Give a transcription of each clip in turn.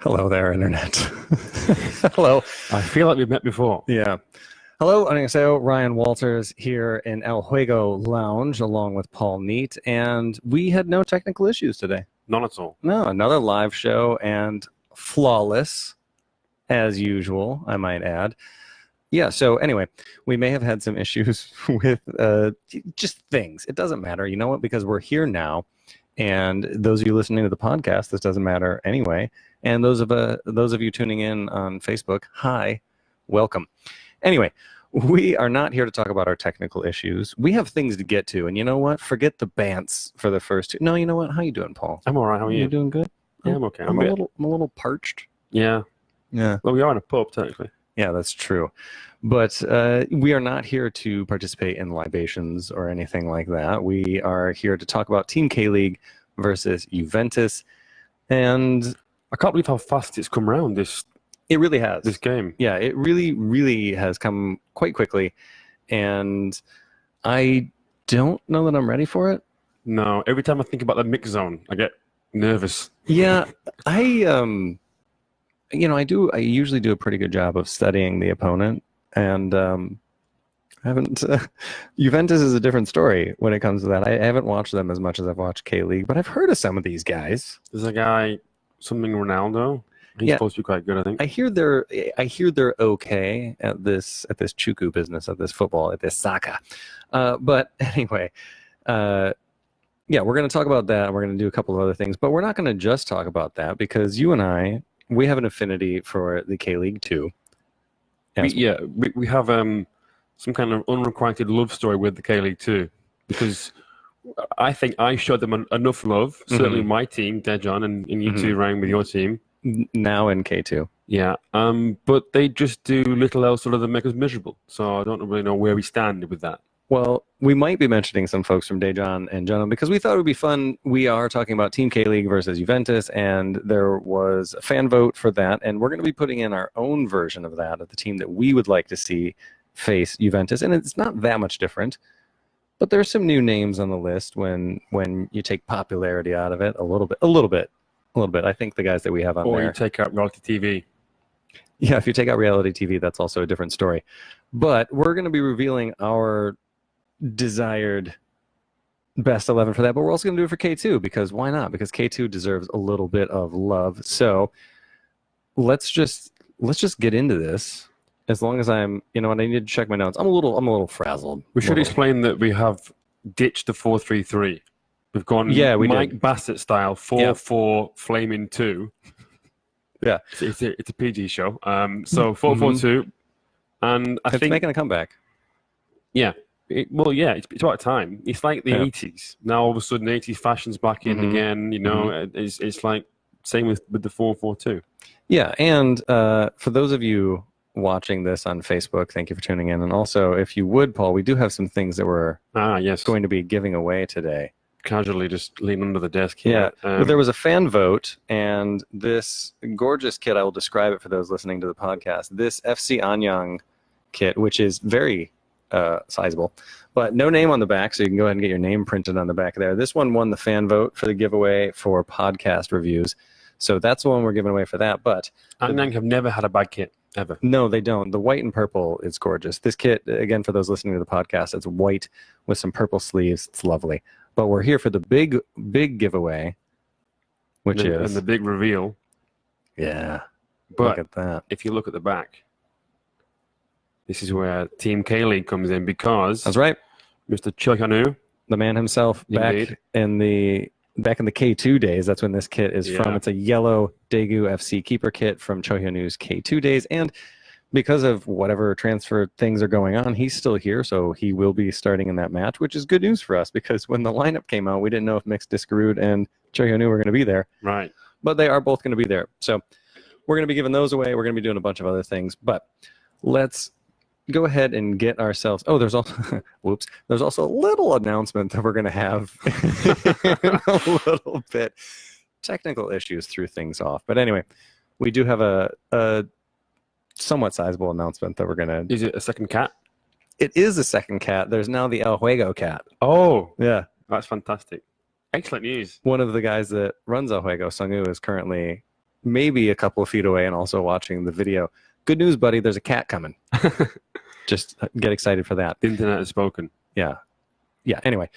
Hello there, Internet. Hello. I feel like we've met before. Yeah. Hello, 안녕하세요. Ryan Walters here in El Juego Lounge along with Paul Neat, and we had no technical issues today. None at all. No, another live show and flawless, as usual, I might add. Yeah, so anyway, we may have had some issues with just things. It doesn't matter. You know what? Because we're here now, and those of you listening to the podcast, this doesn't matter anyway. And those of you tuning in on Facebook, hi, welcome. Anyway, we are not here to talk about our technical issues. We have things to get to, and you know what? Forget the bants for the first two. No, you know what? How you doing, Paul? I'm all right. How are you? You doing good? Yeah, I'm okay. I'm a little parched. Yeah. Yeah. Well, we are in a pub, technically. Yeah, that's true. But we are not here to participate in libations or anything like that. We are here to talk about Team K-League versus Juventus. And I can't believe how fast it's come around, it really has. this game. Yeah, it really, really has come quite quickly. And I don't know that I'm ready for it. No, every time I think about the mix zone, I get nervous. Yeah, I usually do a pretty good job of studying the opponent, and I haven't. Juventus is a different story when it comes to that. I haven't watched them as much as I've watched K-League, but I've heard of some of these guys. There's a guy, something Ronaldo. He's Yeah. supposed to be quite good, I think. I hear they're okay at this chuku business, at this football, at this soccer. But anyway, yeah, we're going to talk about that. We're going to do a couple of other things, but we're not going to just talk about that because you and I, we have an affinity for the K-League too. We have some kind of unrequited love story with the K-League too, because I think I showed them enough love. Certainly my team, Dejan, and you two, Ryan, with your team. Now in K2. Yeah, but they just do little else other than make us miserable. So I don't really know where we stand with that. Well, we might be mentioning some folks from Dejan and Jonah because we thought it would be fun. We are talking about Team K-League versus Juventus, and there was a fan vote for that, and we're going to be putting in our own version of that, of the team that we would like to see face Juventus, and it's not that much different, but there's some new names on the list when you take popularity out of it a little bit. I think the guys that we have on there. Or you take out reality TV. Yeah, if you take out reality TV, that's also a different story. But we're going to be revealing our desired best 11 for that, but we're also going to do it for K2 because why not? Because K2 deserves a little bit of love. So let's just get into this. As long as I'm, you know what, I need to check my notes. I'm a little frazzled. We should explain that we have ditched the 4-3-3. We've gone Mike Bassett style 4-4 flaming 2. Yeah, it's a PG show. So 4-4-2, and I think making a comeback. Yeah. It's about time. It's like the 80s. Now all of a sudden 80s fashion's back in again, you know. It's like same with the 4-4-2. Yeah, and for those of you watching this on Facebook, thank you for tuning in. And also, if you would, Paul, we do have some things that we're going to be giving away today. Casually just lean under the desk here. Yeah, but there was a fan vote, and this gorgeous kit, I will describe it for those listening to the podcast, this FC Anyang kit, which is very sizable, but no name on the back, so you can go ahead and get your name printed on the back there. This one won the fan vote for the giveaway for podcast reviews, so that's the one we're giving away for that. But Anyang have never had a bad kit ever. No, they don't. The white and purple is gorgeous. This kit, again, for those listening to the podcast, it's white with some purple sleeves. It's lovely. But we're here for the big giveaway, which is... And the big reveal. Yeah, but look at that. If you look at the back, this is where Team K-League comes in because... That's right. Mr. Chilhanu, the man himself, back in the K2 days, that's when this kit is from. It's a yellow Daegu FC keeper kit from Cho Hyun-woo's K2 days, and because of whatever transfer things are going on, he's still here, so he will be starting in that match, which is good news for us because when the lineup came out, we didn't know if Mix Discarud and Cho Hyun-woo were going to be there. Right. But they are both going to be there. So we're going to be giving those away. We're going to be doing a bunch of other things, but let's go ahead and get ourselves... Oh, there's also... Whoops. There's also a little announcement that we're going to have in a little bit. Technical issues threw things off. But anyway, we do have a somewhat sizable announcement that we're going to... Is it a second cat? It is a second cat. There's now the El Juego cat. Oh. Yeah. That's fantastic. Excellent news. One of the guys that runs El Juego, Sung-woo, is currently maybe a couple of feet away and also watching the video. Good news, buddy. There's a cat coming. Just get excited for that. The internet has spoken. Yeah. Anyway,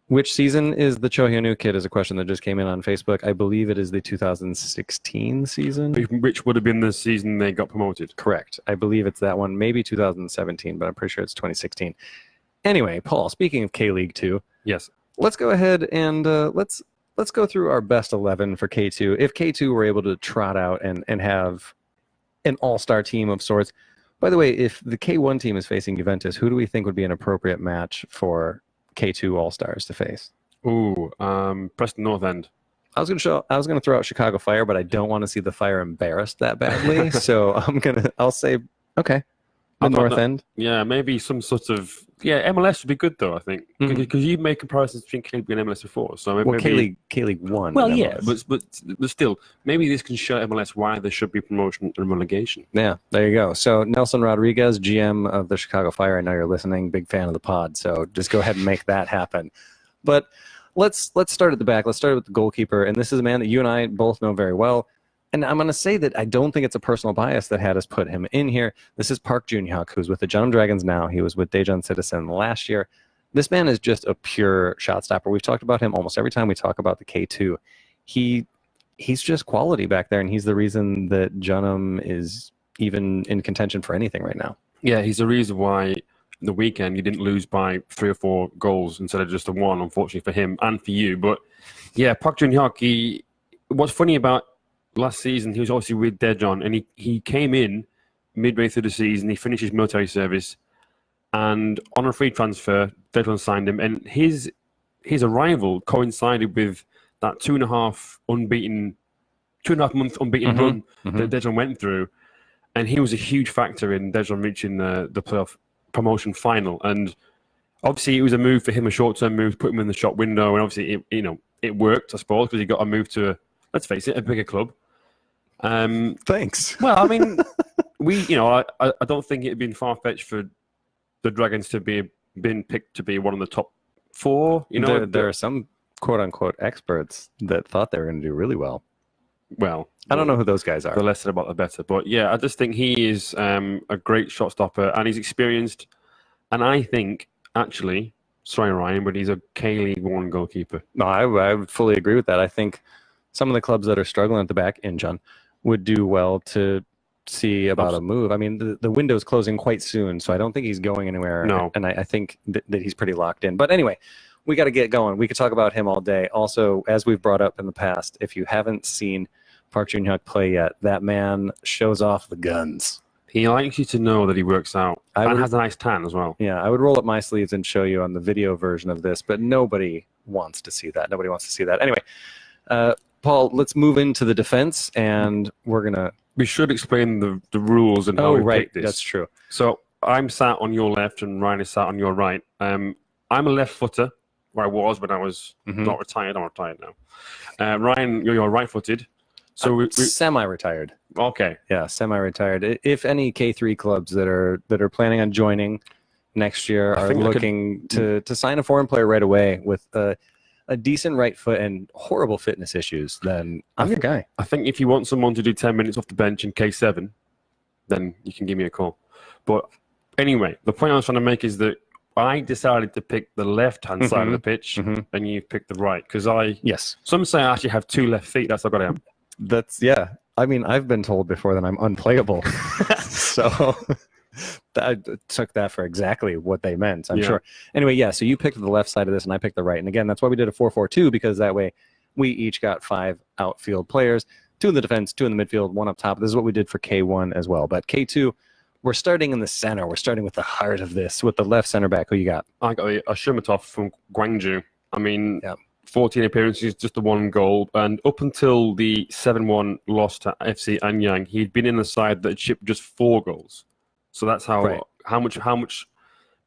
which season is the Cho Hyun-woo kid is a question that just came in on Facebook. I believe it is the 2016 season. Which would have been the season they got promoted. Correct. I believe it's that one. Maybe 2017, but I'm pretty sure it's 2016. Anyway, Paul, speaking of K-League 2. Yes. Let's go ahead and let's go through our best 11 for K2. If K2 were able to trot out and have an all-star team of sorts. By the way, if the K1 team is facing Juventus, who do we think would be an appropriate match for K2 all-stars to face? Ooh, Preston North End. I was gonna throw out Chicago Fire, but I don't want to see the Fire embarrassed that badly. So I'll say okay. The North End. Yeah, maybe some sort of MLS would be good though. I think because you made comparisons between K-League and MLS before. So maybe K-League won. Well, yeah, but still, maybe this can show MLS why there should be promotion and relegation. Yeah, there you go. So Nelson Rodriguez, GM of the Chicago Fire. I know you're listening. Big fan of the pod. So just go ahead and make that happen. But let's start at the back. Let's start with the goalkeeper, and this is a man that you and I both know very well. And I'm going to say that I don't think it's a personal bias that had us put him in here. This is Park Jun-hyuk, who's with the Jeonnam Dragons now. He was with Daejeon Citizen last year. This man is just a pure shot stopper. We've talked about him almost every time we talk about the K2. He's just quality back there, and he's the reason that Jeonnam is even in contention for anything right now. Yeah, he's the reason why the weekend you didn't lose by 3 or 4 goals instead of just a 1, unfortunately for him and for you. But yeah, Park Jun-hyuk, what's funny about last season, he was obviously with Daejeon, and he came in midway through the season. He finished his military service, and on a free transfer, Daejeon signed him. And his arrival coincided with that 2.5 month unbeaten run that Daejeon went through, and he was a huge factor in Daejeon reaching the playoff promotion final. And obviously, it was a move for him, a short-term move, put him in the shop window, and obviously, it worked, I suppose, because he got a move to, let's face it, a bigger club. Thanks. Well, I mean, I don't think it'd been far-fetched for the Dragons to been picked to be one of the top 4. There are some quote-unquote experts that thought they were going to do really well. Well, I don't know who those guys are. The less said about the better. But yeah, I just think he is a great shot stopper, and he's experienced. And I think, actually, sorry, Ryan, but he's a K-League 1 goalkeeper. No, I would fully agree with that. I think some of the clubs that are struggling at the back, Incheon, would do well to see about a move. I mean, the window's closing quite soon, so I don't think he's going anywhere. No. And I think that he's pretty locked in. But anyway, we got to get going. We could talk about him all day. Also, as we've brought up in the past, if you haven't seen Park Jun-hyuk play yet, that man shows off the guns. He likes you to know that he works out and has a nice tan as well. Yeah, I would roll up my sleeves and show you on the video version of this, but nobody wants to see that. Nobody wants to see that. Anyway, Paul, let's move into the defense, and we should explain the rules and how we pick this. That's true. So I'm sat on your left and Ryan is sat on your right. I'm a left footer, where I was when I was not retired. I'm retired now. Ryan, you're right footed. So we semi-retired. Okay. Yeah, semi-retired. If any K3 clubs that are planning on joining next year are looking to sign a foreign player right away with a decent right foot and horrible fitness issues, then I'm your guy. I think if you want someone to do 10 minutes off the bench in K7, then you can give me a call. But anyway, the point I was trying to make is that I decided to pick the left-hand side of the pitch, and you picked the right. Because some say I actually have 2 left feet. That's how good I am. I mean, I've been told before that I'm unplayable. So I took that for exactly what they meant, I'm sure. Anyway, so you picked the left side of this, and I picked the right. And again, that's why we did a 4-4-2, because that way we each got 5 outfield players, 2 in the defense, 2 in the midfield, 1 up top. This is what we did for K1 as well. But K2, we're starting in the center. We're starting with the heart of this, with the left center back. Who you got? I got a Shumatov from Gwangju. I mean, 14 appearances, just the 1 goal. And up until the 7-1 loss to FC Anyang, he'd been in the side that shipped just 4 goals. So that's how much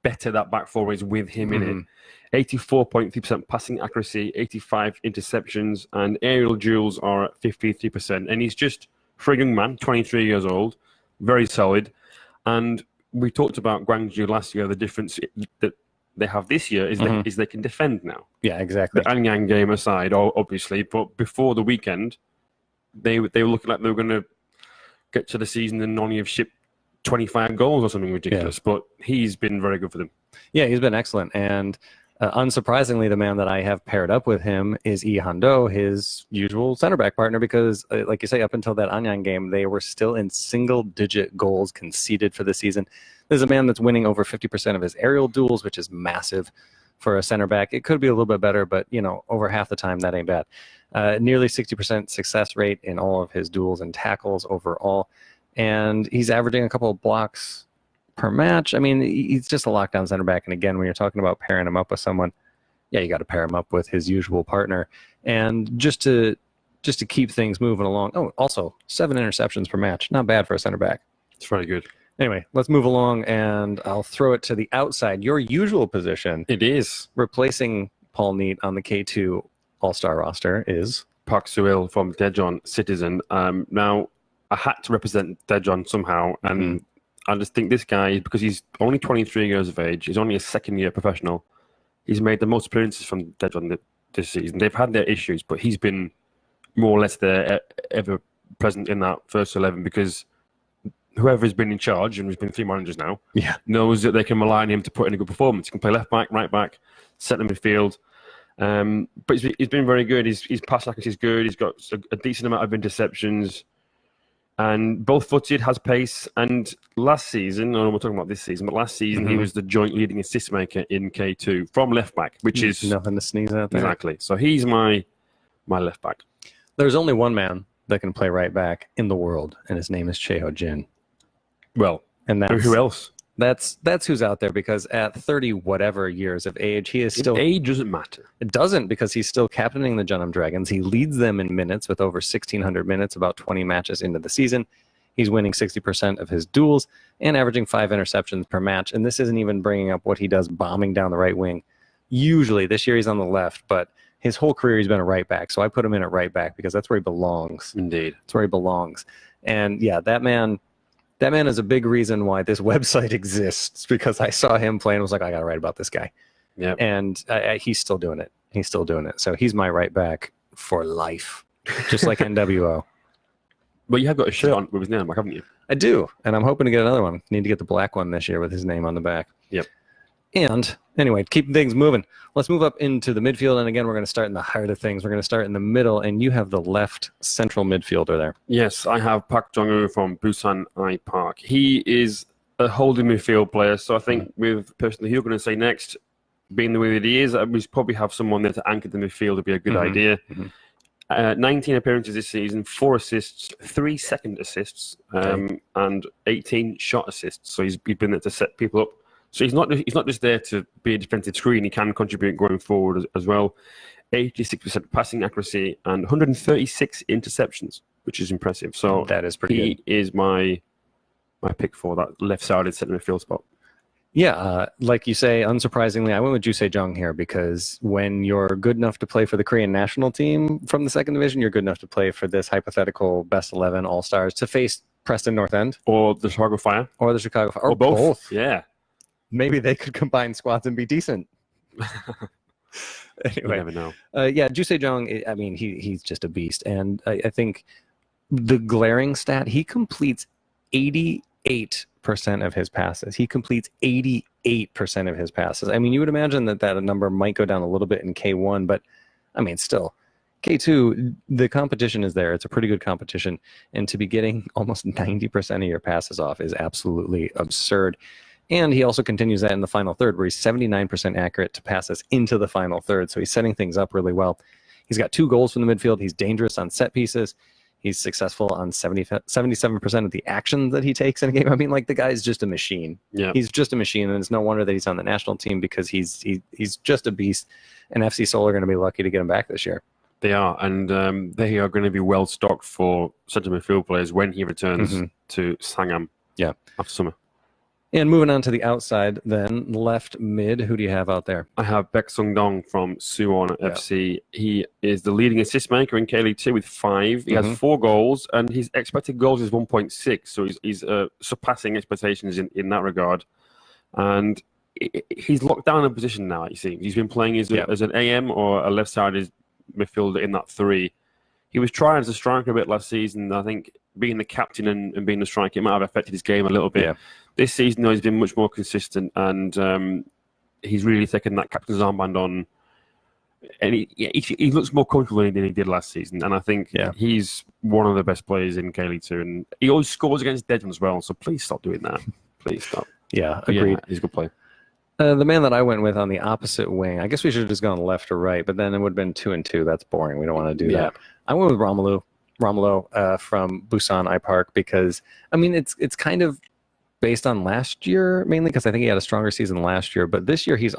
better that back 4 is with him in it. 84.3% passing accuracy, 85 interceptions, and aerial duels are at 53%. And he's just, for a young man, 23 years old, very solid. And we talked about Gwangju last year. The difference that they have this year is they can defend now. Yeah, exactly. The Anyang game aside, obviously, but before the weekend, they were looking like they were going to get to the season and only have shipped 25 goals or something ridiculous. But he's been very good for them. Yeah, he's been excellent. And unsurprisingly, the man that I have paired up with him is Lee Han-do, his usual center back partner, because like you say, up until that Anyang game, they were still in single-digit goals conceded for the season. This is a man that's winning over 50% of his aerial duels, which is massive for a center back. It could be a little bit better, but over half the time, that ain't bad. Nearly 60% success rate in all of his duels and tackles overall. And he's averaging a couple of blocks per match. I mean, he's just a lockdown center back. And again, when you're talking about pairing him up with someone, you got to pair him up with his usual partner. And just to keep things moving along. Oh, also 7 interceptions per match. Not bad for a center back. It's very good. Anyway, let's move along, and I'll throw it to the outside. Your usual position. It is. Replacing Paul Neat on the K2 All-Star roster is Park Soo-il from Daejeon Citizen. Now, I had to represent Daejeon somehow, and I just think this guy, because he's only 23 years of age, he's only a second-year professional, he's made the most appearances from Daejeon this season. They've had their issues, but he's been more or less there, ever present in that first 11, because whoever has been in charge, and there's been 3 managers now, knows that they can rely on him to put in a good performance. He can play left back, right back, centre midfield. But he's been very good. His pass accuracy is good. He's got a decent amount of interceptions. And both-footed, has pace. And last season, we're talking about this season, but last season he was the joint leading assist maker in K2 from left back, which is nothing to sneeze at there. Exactly. So he's my left back. There's only one man that can play right back in the world, and his name is Cheo Jin. Well, and that's, who else? That's who's out there, because at 30 whatever years of age, he is still... Age doesn't matter. It doesn't, because he's still captaining the Jeonnam Dragons. He leads them in minutes with over 1,600 minutes, about 20 matches into the season. He's winning 60% of his duels and averaging 5 interceptions per match. And this isn't even bringing up what he does bombing down the right wing. Usually, this year he's on the left, but his whole career he's been a right back. So I put him in at right back because that's where he belongs. Indeed. That's where he belongs. And yeah, that man is a big reason why this website exists, because I saw him play and was like, I got to write about this guy. Yeah. And he's still doing it. He's still doing it. So he's my right back for life, just like NWO. But you have got a shirt on with his name on, haven't you? I do. And I'm hoping to get another one. Need to get the black one this year with his name on the back. Yep. And anyway, keep things moving. Let's move up into the midfield. And again, we're going to start in the heart of things. We're going to start in the middle. And you have the left central midfielder there. Yes, I have Park Jong-woo from Busan I Park. He is a holding midfield player. So I think with the person that you're going to say next, being the way that he is, we probably have someone there to anchor the midfield would be a good idea. 19 appearances this season, 4 assists, 3 second assists, and 18 shot assists. So he's been there to set people up. So he's not just there to be a defensive screen. He can contribute going forward as well. 86% passing accuracy and 136 interceptions, which is impressive. So that is pretty good. He is my pick for that left-sided centre midfield spot. Yeah, like you say, unsurprisingly, I went with Ju Se-jung here, because when you're good enough to play for the Korean national team from the second division, you're good enough to play for this hypothetical best 11 All-Stars to face Preston North End. Or the Chicago Fire. Or the Chicago Fire. Or both. Yeah. Maybe they could combine squads and be decent. Anyway, you never know. Yeah, Ju Se-jung, I mean, he's just a beast. And I think the glaring stat, he completes 88% of his passes. He completes 88% of his passes. I mean, you would imagine that number might go down a little bit in K1, but I mean, still, K2, the competition is there. It's a pretty good competition. And to be getting almost 90% of your passes off is absolutely absurd. And he also continues that in the final third, where he's 79% accurate to passes into the final third. So he's setting things up really well. He's got 2 goals from the midfield. He's dangerous on set pieces. He's successful on 77% of the action that he takes in a game. I mean, like, the guy's just a machine. Yeah. He's just a machine, and it's no wonder that he's on the national team, because he's just a beast. And FC Seoul are going to be lucky to get him back this year. They are, and they are going to be well stocked for centre midfield players when he returns to Sangam after summer. And moving on to the outside, then, left mid, who do you have out there? I have Baek Sung-dong from Suwon FC. He is the leading assist maker in K-League 2 with 5. He has 4 goals, and his expected goals is 1.6, so he's surpassing expectations in that regard. And he's locked down in a position now, you see. He's been playing as an AM or a left-sided midfielder in that 3. he was trying as a striker a bit last season. I think being the captain and being the striker, it might have affected his game a little bit. Yeah. This season, though, he's been much more consistent, and he's really taken that captain's armband on. And he looks more comfortable than he did last season. And I think he's one of the best players in K-League 2. And he always scores against Deadman as well. So please stop doing that. Please stop. Yeah, agreed. Yeah, he's a good player. The man that I went with on the opposite wing, I guess we should have just gone left or right, but then it would have been 2 and 2. That's boring. We don't want to do that. I went with Romulo from Busan iPark because, I mean, it's kind of based on last year, mainly because I think he had a stronger season last year. But this year, he's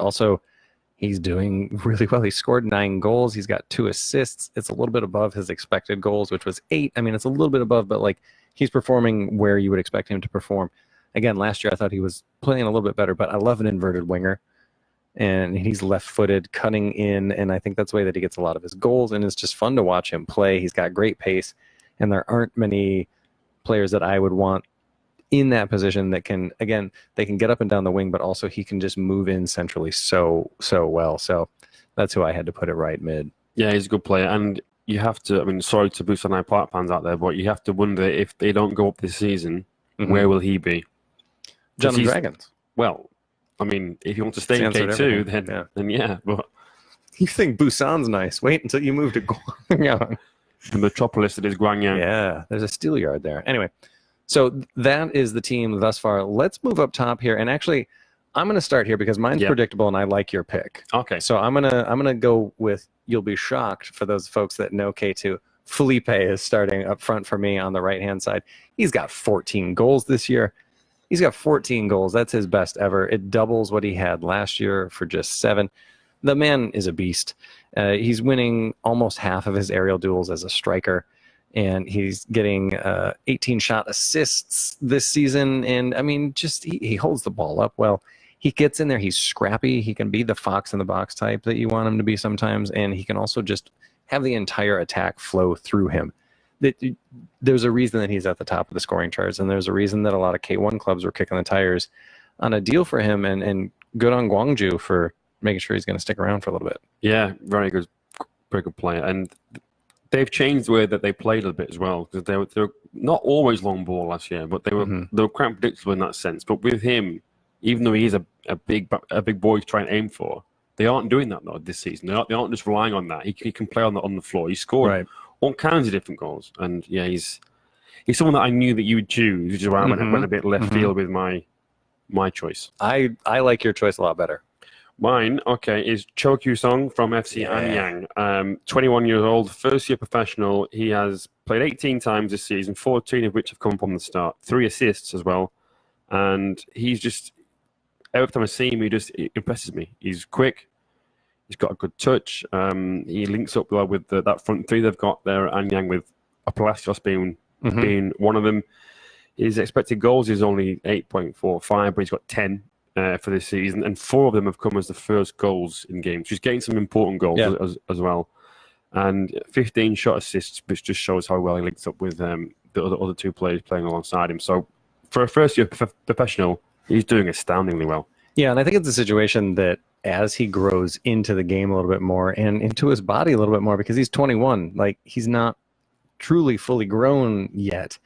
doing really well. He scored 9 goals. He's got 2 assists. It's a little bit above his expected goals, which was 8. I mean, it's a little bit above, but like he's performing where you would expect him to perform. Again, last year I thought he was playing a little bit better, but I love an inverted winger. And he's left-footed, cutting in, and I think that's the way that he gets a lot of his goals, and it's just fun to watch him play. He's got great pace, and there aren't many players that I would want in that position that can, again, they can get up and down the wing, but also he can just move in centrally so well. So that's who I had to put it right mid. Yeah, he's a good player, and you have to, I mean, sorry to Busan Park fans out there, but you have to wonder if they don't go up this season, where will he be? John and Dragons. Well, I mean, if you want to stay in K2, then yeah. But you think Busan's nice. Wait until you move to Gwangyang. The metropolis that is Gwangyang. Yeah, there's a steel yard there. Anyway, so that is the team thus far. Let's move up top here. And actually, I'm going to start here because mine's predictable and I like your pick. Okay. So I'm gonna go with, you'll be shocked for those folks that know K2. Felipe is starting up front for me on the right-hand side. He's got 14 goals this year. He's got 14 goals. That's his best ever. It doubles what he had last year for just 7. The man is a beast. He's winning almost half of his aerial duels as a striker, and he's getting 18 shot assists this season. And, I mean, just he holds the ball up well. He gets in there. He's scrappy. He can be the fox in the box type that you want him to be sometimes, and he can also just have the entire attack flow through him. There's a reason that he's at the top of the scoring charts, and there's a reason that a lot of K1 clubs were kicking the tires on a deal for him, and good on Gwangju for making sure he's going to stick around for a little bit. Yeah, very good player. And they've changed the way that they played a bit as well, because they were not always long ball last year, but they were quite predictable in that sense. But with him, even though he's a big boy to try and aim for, they aren't doing that though this season. They aren't just relying on that. He can play on the floor. He scored all kinds of different goals, and yeah, he's someone that I knew that you would choose, which is why I went a bit left field with my choice. I like your choice a lot better. Mine, is Cho Kyu-sung from FC Anyang. 21 years old, first-year professional. He has played 18 times this season, 14 of which have come from the start. 3 assists as well. And he's just, every time I see him, he impresses me. He's quick. He's got a good touch. He links up well with that front 3 they've got there at Anyang, with Palacios being one of them. His expected goals is only 8.45, but he's got 10 for this season, and 4 of them have come as the first goals in games. He's getting some important goals as well, and 15 shot assists, which just shows how well he links up with the other 2 players playing alongside him. So for a first-year professional, he's doing astoundingly well. Yeah, and I think it's a situation that as he grows into the game a little bit more and into his body a little bit more, because he's 21, like he's not truly fully grown yet.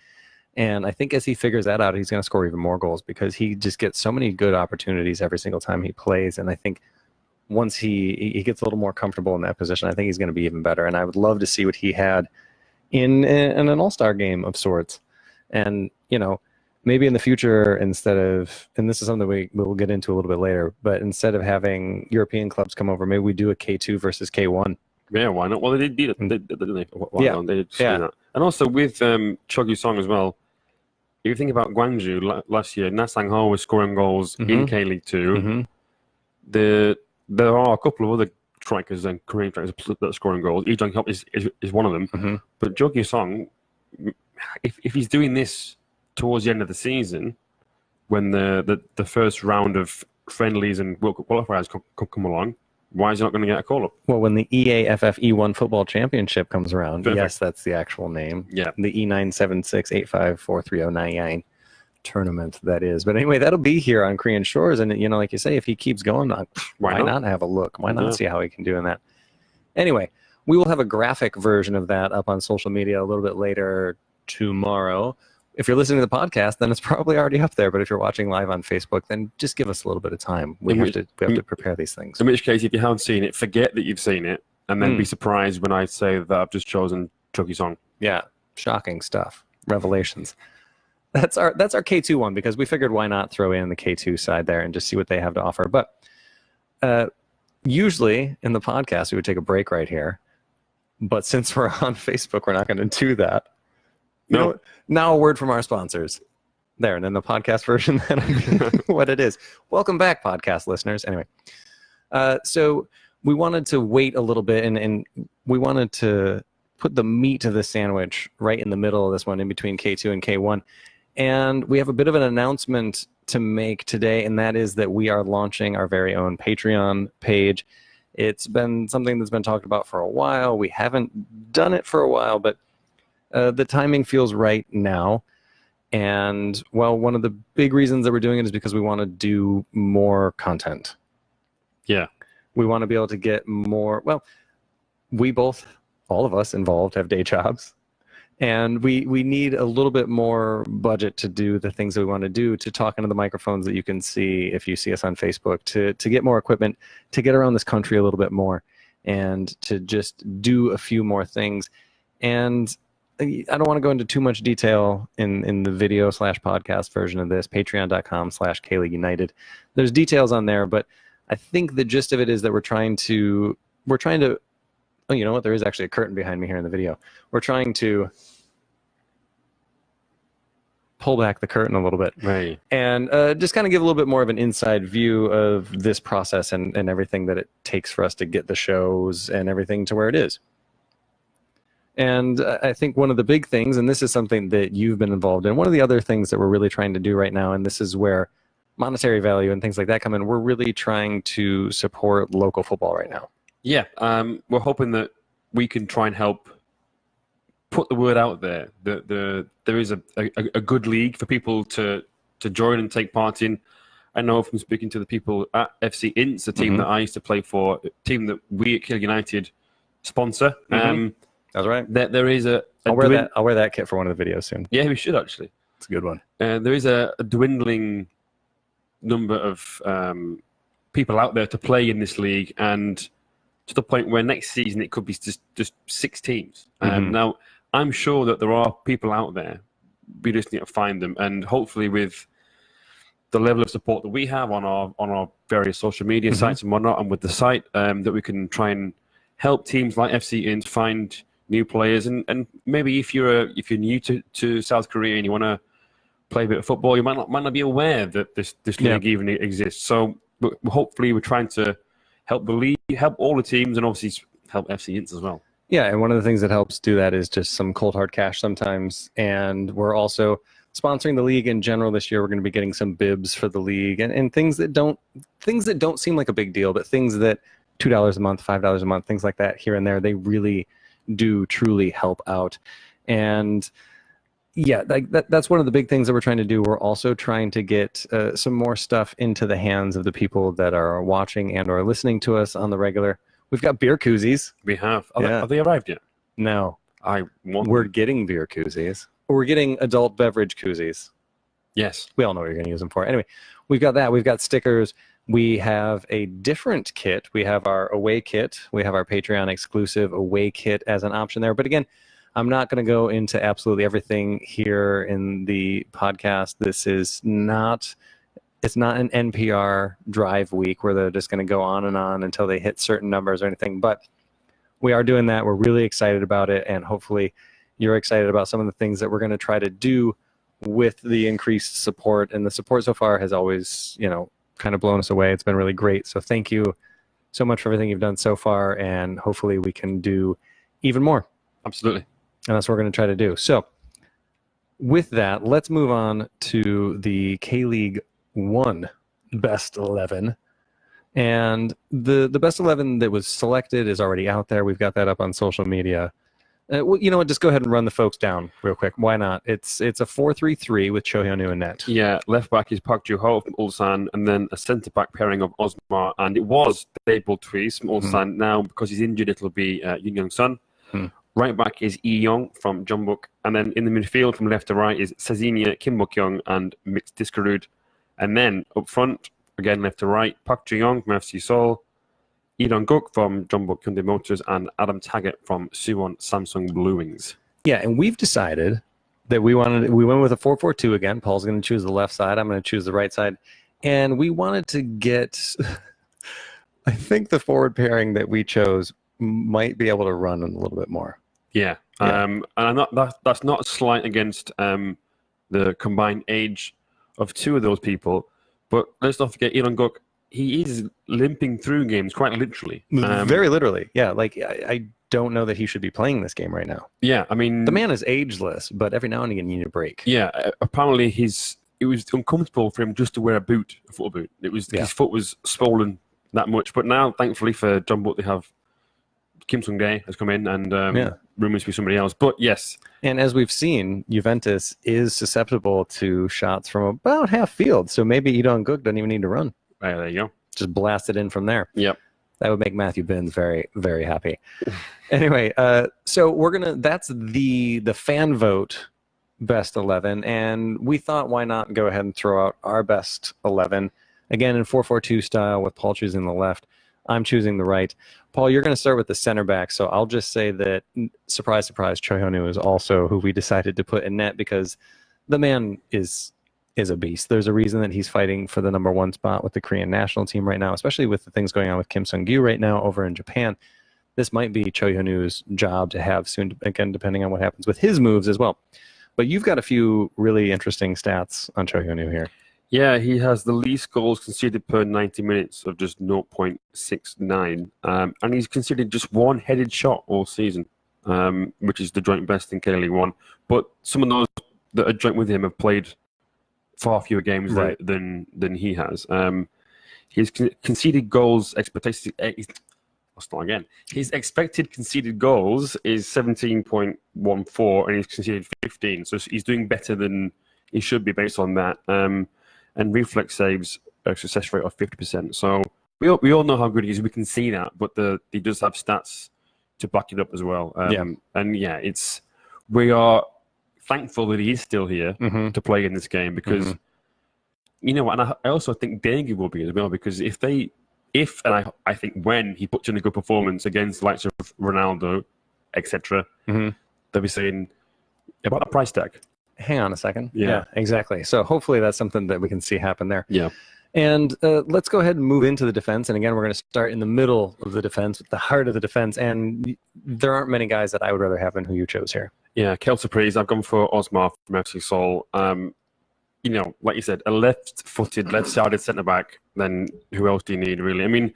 And I think as he figures that out, he's going to score even more goals, because he just gets so many good opportunities every single time he plays. And I think once he gets a little more comfortable in that position, I think he's going to be even better. And I would love to see what he had in an all-star game of sorts. And, maybe in the future, instead of, and this is something we'll get into a little bit later, but instead of having European clubs come over, maybe we do a K2 versus K1. Yeah, why not? Well, they did it, didn't they? They did that. And also with Cho Kyu-sung as well, if you think about Gwangju last year, Na Sang-ho was scoring goals in K-League 2. There are a couple of other strikers and Korean strikers that are scoring goals. Lee Jong-hyuk is one of them. But Cho Kyu-sung, if he's doing this towards the end of the season, when the first round of friendlies and World Cup qualifiers come along, why is he not going to get a call-up? Well, when the EAFF E1 Football Championship comes around, yes, that's the actual name. Yeah. The E976854309 tournament, that is. But anyway, that'll be here on Korean shores. And, like you say, if he keeps going, why not have a look? Why not see how he can do in that? Anyway, We will have a graphic version of that up on social media a little bit later tomorrow. If you're listening to the podcast, then it's probably already up there. But if you're watching live on Facebook, then just give us a little bit of time. We have to prepare these things. In which case, if you haven't seen it, forget that you've seen it, and then be surprised when I say that I've just chosen Chucky's song. Yeah, shocking stuff, revelations. That's our K2 one, because we figured why not throw in the K2 side there and just see what they have to offer. But usually in the podcast, we would take a break right here. But since we're on Facebook, we're not going to do that. No. Now a word from our sponsors. There, and then the podcast version, then what it is. Welcome back, podcast listeners. Anyway, so we wanted to wait a little bit, and we wanted to put the meat of the sandwich right in the middle of this one, in between K2 and K1. And we have a bit of an announcement to make today, and that is that we are launching our very own Patreon page. It's been something that's been talked about for a while. We haven't done it for a while, but the timing feels right now. And, well, one of the big reasons that we're doing it is because we want to do more content. Yeah. We want to be able to get more. Well, all of us involved, have day jobs. And we need a little bit more budget to do the things that we want to do, to talk into the microphones that you can see if you see us on Facebook, to get more equipment, to get around this country a little bit more, and to just do a few more things. And I don't want to go into too much detail in the video / podcast version of this, patreon.com/KLeague United. There's details on there, but I think the gist of it is that we're trying to, oh, you know what? There is actually a curtain behind me here in the video. We're trying to pull back the curtain a little bit. Right. And just kind of give a little bit more of an inside view of this process and everything that it takes for us to get the shows and everything to where it is. And I think one of the big things, and this is something that you've been involved in, one of the other things that we're really trying to do right now, and this is where monetary value and things like that come in, we're really trying to support local football right now. Yeah, we're hoping that we can try and help put the word out there that there is a good league for people to join and take part in. I know from speaking to the people at FC Ints, a team that I used to play for, a team that we at Kill United sponsor. That's right. There is I'll wear that kit for one of the videos soon. Yeah, we should actually. It's a good one. There is a dwindling number of people out there to play in this league, and to the point where next season it could be just 6 teams. Now, I'm sure that there are people out there. We just need to find them, and hopefully with the level of support that we have on our various social media sites and whatnot, and with the site, that we can try and help teams like FC Inns find new players, and maybe if you're new to South Korea and you want to play a bit of football, you might not be aware that this league even exists. So hopefully we're trying to help the league, help all the teams, and obviously help FC Ints as well. Yeah, and one of the things that helps do that is just some cold hard cash sometimes. And we're also sponsoring the league in general this year. We're going to be getting some bibs for the league and things that don't seem like a big deal, but things that $2 a month, $5 a month, things like that here and there, they really do truly help out. And yeah, that's one of the big things that we're trying to do. We're also trying to get some more stuff into the hands of the people that are watching and or listening to us on the regular. We've got beer koozies. We have. Have they arrived yet? No. We're getting beer koozies. We're getting adult beverage koozies. Yes. We all know what you're going to use them for. Anyway, we've got that. We've got stickers. We have a different kit. We have our away kit. We have our Patreon exclusive away kit as an option there. But again, I'm not going to go into absolutely everything here in the podcast. It's not an NPR drive week where they're just going to go on and on until they hit certain numbers or anything. But we are doing that. We're really excited about it. And hopefully you're excited about some of the things that we're going to try to do with the increased support. And the support so far has always, kind of blown us away. It's been really great. So thank you so much for everything you've done so far. And hopefully we can do even more. Absolutely. And that's what we're going to try to do. So with that, let's move on to the K-League 1 Best 11. And the Best 11 that was selected is already out there. We've got that up on social media. Well, you know what? Just go ahead and run the folks down real quick. Why not? It's a 4-3-3 with Cho Hyun-woo in net. Yeah, left back is Park Joo-ho from Ulsan, and then a centre back pairing of Osmar, and it was Dae Tui from Ulsan. Now, because he's injured, it'll be Yoon Young-sun. Right back is Lee Young from Jeonbuk, and then in the midfield from left to right is Sezinia, Kim Bok-young, and Mix Diskarud. And then up front, again left to right, Park Joo-young from FC Seoul, Lee Dong-guk from Jeonbuk Hyundai Motors, and Adam Taggart from Suwon Samsung Blue Wings. Yeah, and we've decided that we went with a 4-4-2 again. Paul's going to choose the left side. I'm going to choose the right side. And we wanted to get, I think the forward pairing that we chose might be able to run a little bit more. Yeah. And that's not a slight against the combined age of two of those people. But let's not forget, Lee Dong-guk, he is limping through games quite literally. Very literally. Yeah, like I don't know that he should be playing this game right now. Yeah, I mean... The man is ageless, but every now and again you need a break. Yeah, apparently it was uncomfortable for him just to wear a foot boot. His foot was swollen that much. But now, thankfully for Jeonbuk, they have Kim Sung-dae has come in and rumours to be somebody else. But yes. And as we've seen, Juventus is susceptible to shots from about half field. So maybe Lee Dong-guk doesn't even need to run. There you go. Just blast it in from there. Yep. That would make Matthew Binns very, very happy. Anyway, so that's the fan vote best 11. And we thought, why not go ahead and throw out our best 11. Again, in 4-4-2 style with Paul choosing the left. I'm choosing the right. Paul, you're going to start with the center back. So I'll just say that, surprise, surprise, Cho Hyun-woo is also who we decided to put in net because the man is a beast. There's a reason that he's fighting for the number one spot with the Korean national team right now, especially with the things going on with Kim Sung-gyu right now over in Japan. This might be Cho Hyun-woo's job to have soon, again, depending on what happens with his moves as well. But you've got a few really interesting stats on Cho Hyun-woo here. Yeah, he has the least goals conceded per 90 minutes of just 0.69. And he's conceded just one headed shot all season, which is the joint best in K-League 1. But some of those that are joint with him have played far fewer games than he has. His conceded goals expectation. I'll start again. His expected conceded goals is 17.14, and he's conceded 15. So he's doing better than he should be based on that. And reflex saves a success rate of 50%. So we all know how good he is. We can see that, but he does have stats to back it up as well. And yeah, we are thankful that he is still here to play in this game because you know, and I also think Dengue will be as well because I think when he puts in a good performance against the likes of Ronaldo, etc., they'll be saying about the price tag. Hang on a second. Yeah, exactly. So hopefully that's something that we can see happen there. Yeah. And let's go ahead and move into the defense. And again, we're going to start in the middle of the defense, with the heart of the defense. And there aren't many guys that I would rather have than who you chose here. Yeah, Kel Surprise. I've gone for Osmar from FC Seoul. You know, like you said, a left-footed, left-sided centre-back, then who else do you need, really? I mean,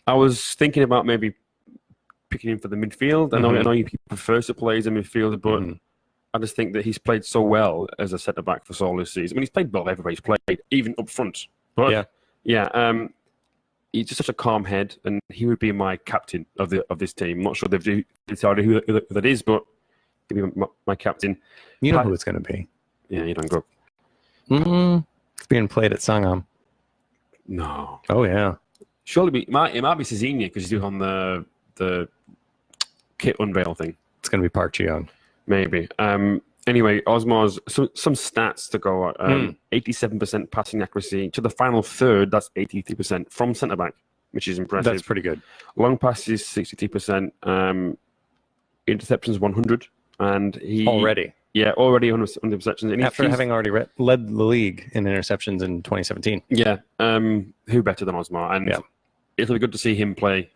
I was thinking about maybe picking him for the midfield. I know you prefer to play as a midfielder, but I just think that he's played so well as a centre-back for Seoul this season. I mean, he's played well everywhere he's played, even up front. But he's just such a calm head, and he would be my captain of this team. I'm not sure they've decided who that is, but he'd be my captain. You know who it's going to be. Yeah, you don't go. It's being played at Sangam. No. Oh, yeah. Surely it might be Sezinia because he's doing on the kit unveil thing. It's going to be Park Ji-young. Maybe. Anyway, Osmar's some stats to go at. 87% passing accuracy. To the final third, that's 83% from centre-back, which is impressive. That's pretty good. Long passes, 62%. Interceptions, 100. And he... Already 100 interceptions. And after having already led the league in interceptions in 2017. Yeah. Who better than Osmar? And it'll be good to see him play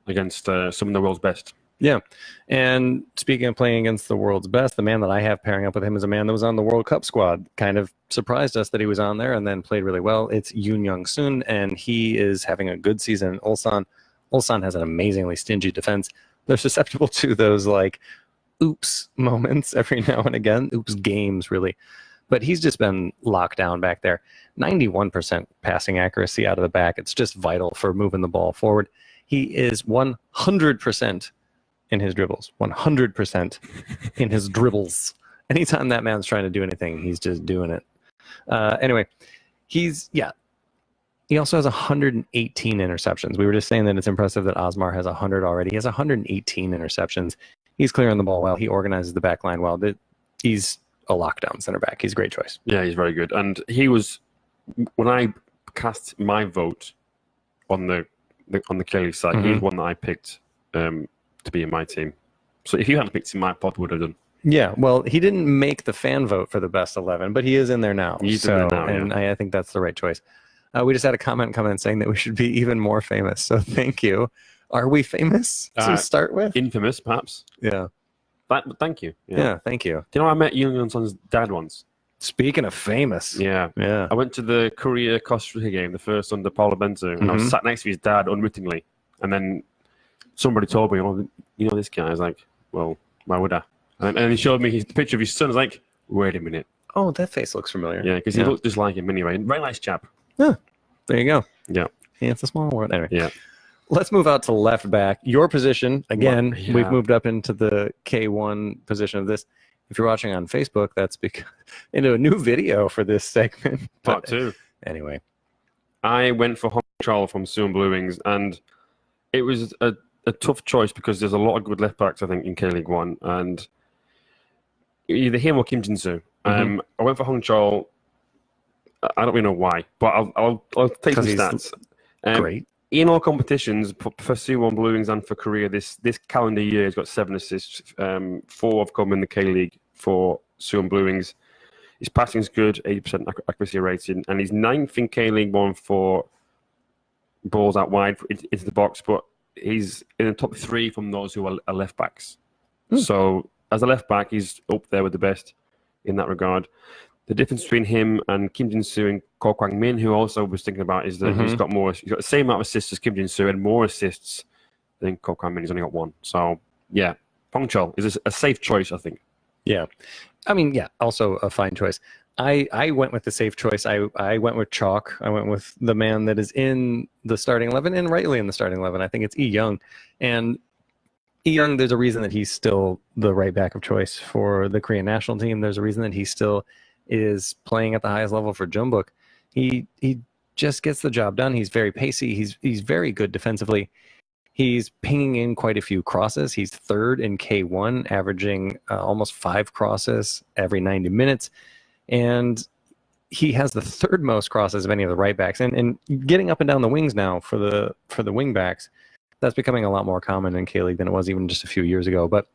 against some of the world's best. Yeah. And speaking of playing against the world's best, the man that I have pairing up with him is a man that was on the World Cup squad. Kind of surprised us that he was on there and then played really well. It's Yoon Young-sun, and he is having a good season in Ulsan. Ulsan has an amazingly stingy defense. They're susceptible to those, like, oops moments every now and again. Oops games, really. But he's just been locked down back there. 91% passing accuracy out of the back. It's just vital for moving the ball forward. He is 100% in his dribbles. 100% in his dribbles. Anytime that man's trying to do anything, he's just doing it. Anyway, he also has 118 interceptions. We were just saying that it's impressive that Osmar has 100 already. He has 118 interceptions. He's clearing the ball well. He organizes the back line well. He's a lockdown center back. He's a great choice. Yeah, he's very good. And he was, when I cast my vote on the Kelly side, he's one that I picked to be in my team. So if you hadn't picked him, my pod would have done. Yeah, well, he didn't make the fan vote for the best 11, but he is in there now. He's in there now, and I think that's the right choice. We just had a comment come in saying that we should be even more famous. So thank you. Are we famous to start with? Infamous, perhaps. Yeah. But thank you. Yeah, thank you. Do you know I met Young Son's dad once? Speaking of famous. Yeah. Yeah. I went to the Korea-Costa Rica game, the first under Paulo Bento, and I was sat next to his dad unwittingly. And then somebody told me, oh, you know this guy? I was like, well, why would I? And he showed me the picture of his son. I was like, wait a minute. Oh, that face looks familiar. Yeah, because he looked just like him anyway. Very nice chap. Yeah. There you go. Yeah. It's a small world. Anyway. Yeah. Let's move out to left back. Your position, again, we've moved up into the K1 position of this. If you're watching on Facebook, that's because into a new video for this segment. Part 2. Anyway. I went for Hong Chol from Suwon Blue Wings, and it was a tough choice because there's a lot of good left backs, I think, in K-League 1, and either him or Kim Jin-soo. I went for Hong Chol. I don't really know why, but I'll take some stats. Great. In all competitions, for Suwon Blue Wings and for Korea, this calendar year, he's got 7 assists. 4 have come in the K-League for Suwon Blue Wings. His passing's good, 80% accuracy rating, and he's 9th in K-League 1 for balls out wide into the box, but he's in the top 3 from those who are left backs. So as a left back, he's up there with the best in that regard. The difference between him and Kim Jin-soo and Ko Kwang-min, who also was thinking about, is that he's got the same amount of assists as Kim Jin-soo and more assists than Ko Kwang-min. He's only got 1. So, yeah, Hong Chol is a safe choice, I think. Yeah. I mean, yeah, also a fine choice. I went with the safe choice. I went with Chalk. I went with the man that is in the starting 11 and rightly in the starting 11. I think it's Lee Young. And Lee Young, there's a reason that he's still the right back of choice for the Korean national team. There's a reason that he still is playing at the highest level for Jeonbuk. He just gets the job done. He's very pacey. He's very good defensively. He's pinging in quite a few crosses. He's 3rd in K1, averaging almost 5 crosses every 90 minutes. And he has the 3rd most crosses of any of the right backs. And getting up and down the wings now for the wing backs, that's becoming a lot more common in K-League than it was even just a few years ago. But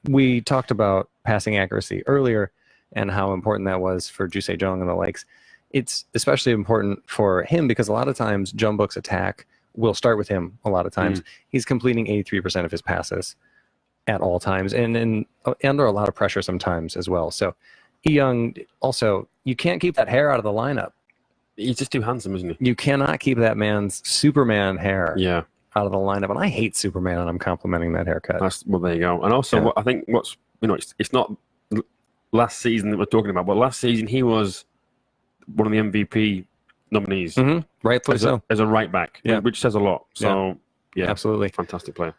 we talked about passing accuracy earlier and how important that was for Ju Se-jung and the likes. It's especially important for him because a lot of times Jeonbuk's attack will start with him a lot of times. He's completing 83% of his passes at all times and under a lot of pressure sometimes as well. So Lee Young, also, you can't keep that hair out of the lineup. He's just too handsome, isn't he? You cannot keep that man's Superman hair out of the lineup. And I hate Superman, and I'm complimenting that haircut. Well, there you go. And also, I think it's not last season that we're talking about, but last season he was one of the MVP nominees. Rightfully so. As a right back, which says a lot. So, yeah, absolutely. Fantastic player.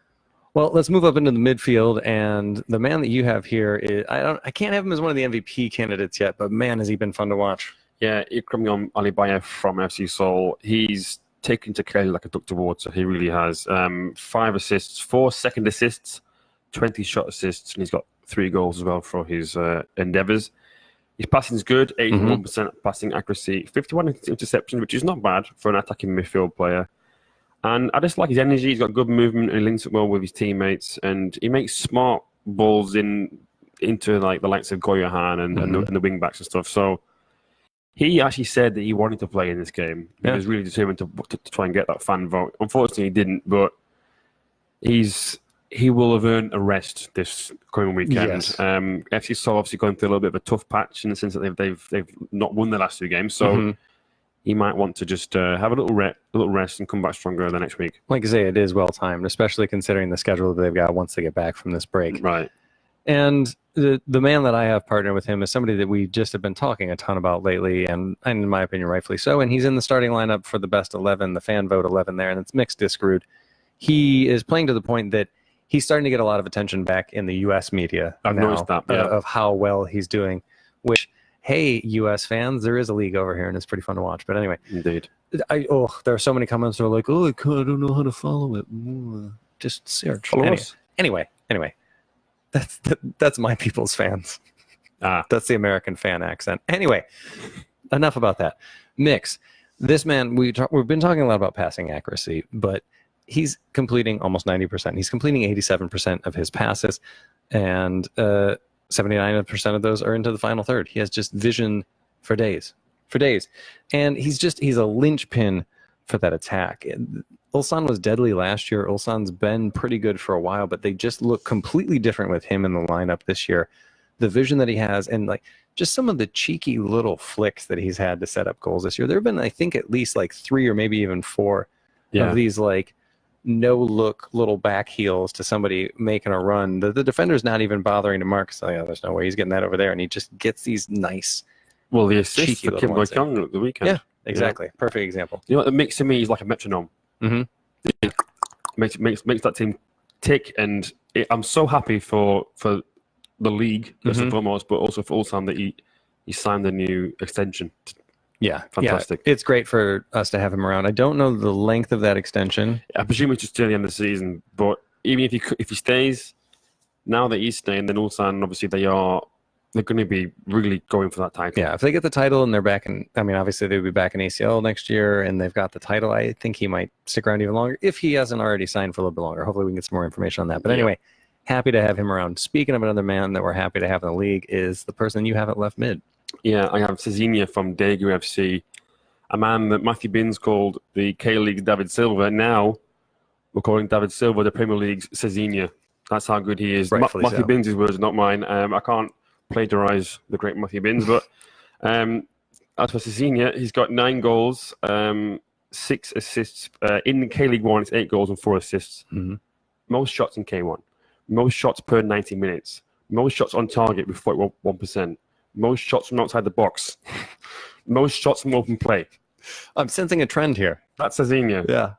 Well, let's move up into the midfield, and the man that you have here is I can't have him as one of the MVP candidates yet, but man, has he been fun to watch. Yeah, Ikram Alibayev from FC Seoul. He's taken to Kelly like a duck to water. He really has. 5 assists, 4 second assists, 20 shot assists, and he's got 3 goals as well for his endeavours. His passing's good, 81% passing accuracy, 51 interceptions, which is not bad for an attacking midfield player. And I just like his energy. He's got good movement and he links up well with his teammates. And he makes smart balls into like the likes of Goyahan and the wing backs and stuff. So he actually said that he wanted to play in this game. He was really determined to try and get that fan vote. Unfortunately, he didn't. But he will have earned a rest this coming weekend. Yes. FC Seoul obviously going through a little bit of a tough patch in the sense that they've not won the last 2 games. So he might want to just have a little rest and come back stronger the next week. Like I say, it is well timed, especially considering the schedule that they've got once they get back from this break. Right. And the man that I have partnered with him is somebody that we just have been talking a ton about lately, and in my opinion, rightfully so. And he's in the starting lineup for the best 11, the fan vote 11 there, and it's mixed discrude. he is playing to the point that he's starting to get a lot of attention back in the U.S. media. I've noticed that, of how well he's doing. Which, hey, U.S. fans, there is a league over here, and it's pretty fun to watch. But anyway, indeed. There are so many comments that are like, "Oh, I don't know how to follow it." Just search. Anyway, that's my people's fans. That's the American fan accent. Anyway, enough about that. Mix. This man, we've been talking a lot about passing accuracy, but he's completing almost 90%. He's completing 87% of his passes, and 79% of those are into the final third. He has just vision for days. And he's a linchpin for that attack. Ulsan was deadly last year. Ulsan's been pretty good for a while, but they just look completely different with him in the lineup this year. The vision that he has, and like just some of the cheeky little flicks that he's had to set up goals this year. There have been, I think, at least like 3 or maybe even 4 of these like no-look little back heels to somebody making a run. The defender's not even bothering to mark. So, there's no way he's getting that over there. And he just gets these nice, the assist for Kim Boy-Kang at the weekend. Yeah, exactly. Perfect example. You know what? The mix to me is like a metronome. Mm-hmm. Makes that team tick. And I'm so happy for the league, first and foremost, but also for Ulsan that he signed a new extension. Yeah, fantastic. Yeah, it's great for us to have him around. I don't know the length of that extension. I presume it's just till the end of the season. But even if he stays, now that he's staying, then Ulsan obviously they're going to be really going for that title. Yeah, if they get the title and they're back in, obviously they'll be back in ACL next year, and they've got the title. I think he might stick around even longer if he hasn't already signed for a little bit longer. Hopefully we can get some more information on that. But anyway. Happy to have him around. Speaking of another man that we're happy to have in the league is the person you have at left mid. Yeah, I have Cezinha from Daegu FC, a man that Matthew Binns called the K-League's David Silva. Now we're calling David Silva the Premier League's Cezinha. That's how good he is. Matthew Binns' words, not mine. I can't plagiarize the great Matthew Binns, but as for Cezinha, he's got 9 goals, 6 assists. In K-League 1, it's 8 goals and 4 assists. Mm-hmm. Most shots in K1. Most shots per 90 minutes. Most shots on target with 41%. Most shots from outside the box. Most shots from open play. I'm sensing a trend here. That's Cezinha. Yeah.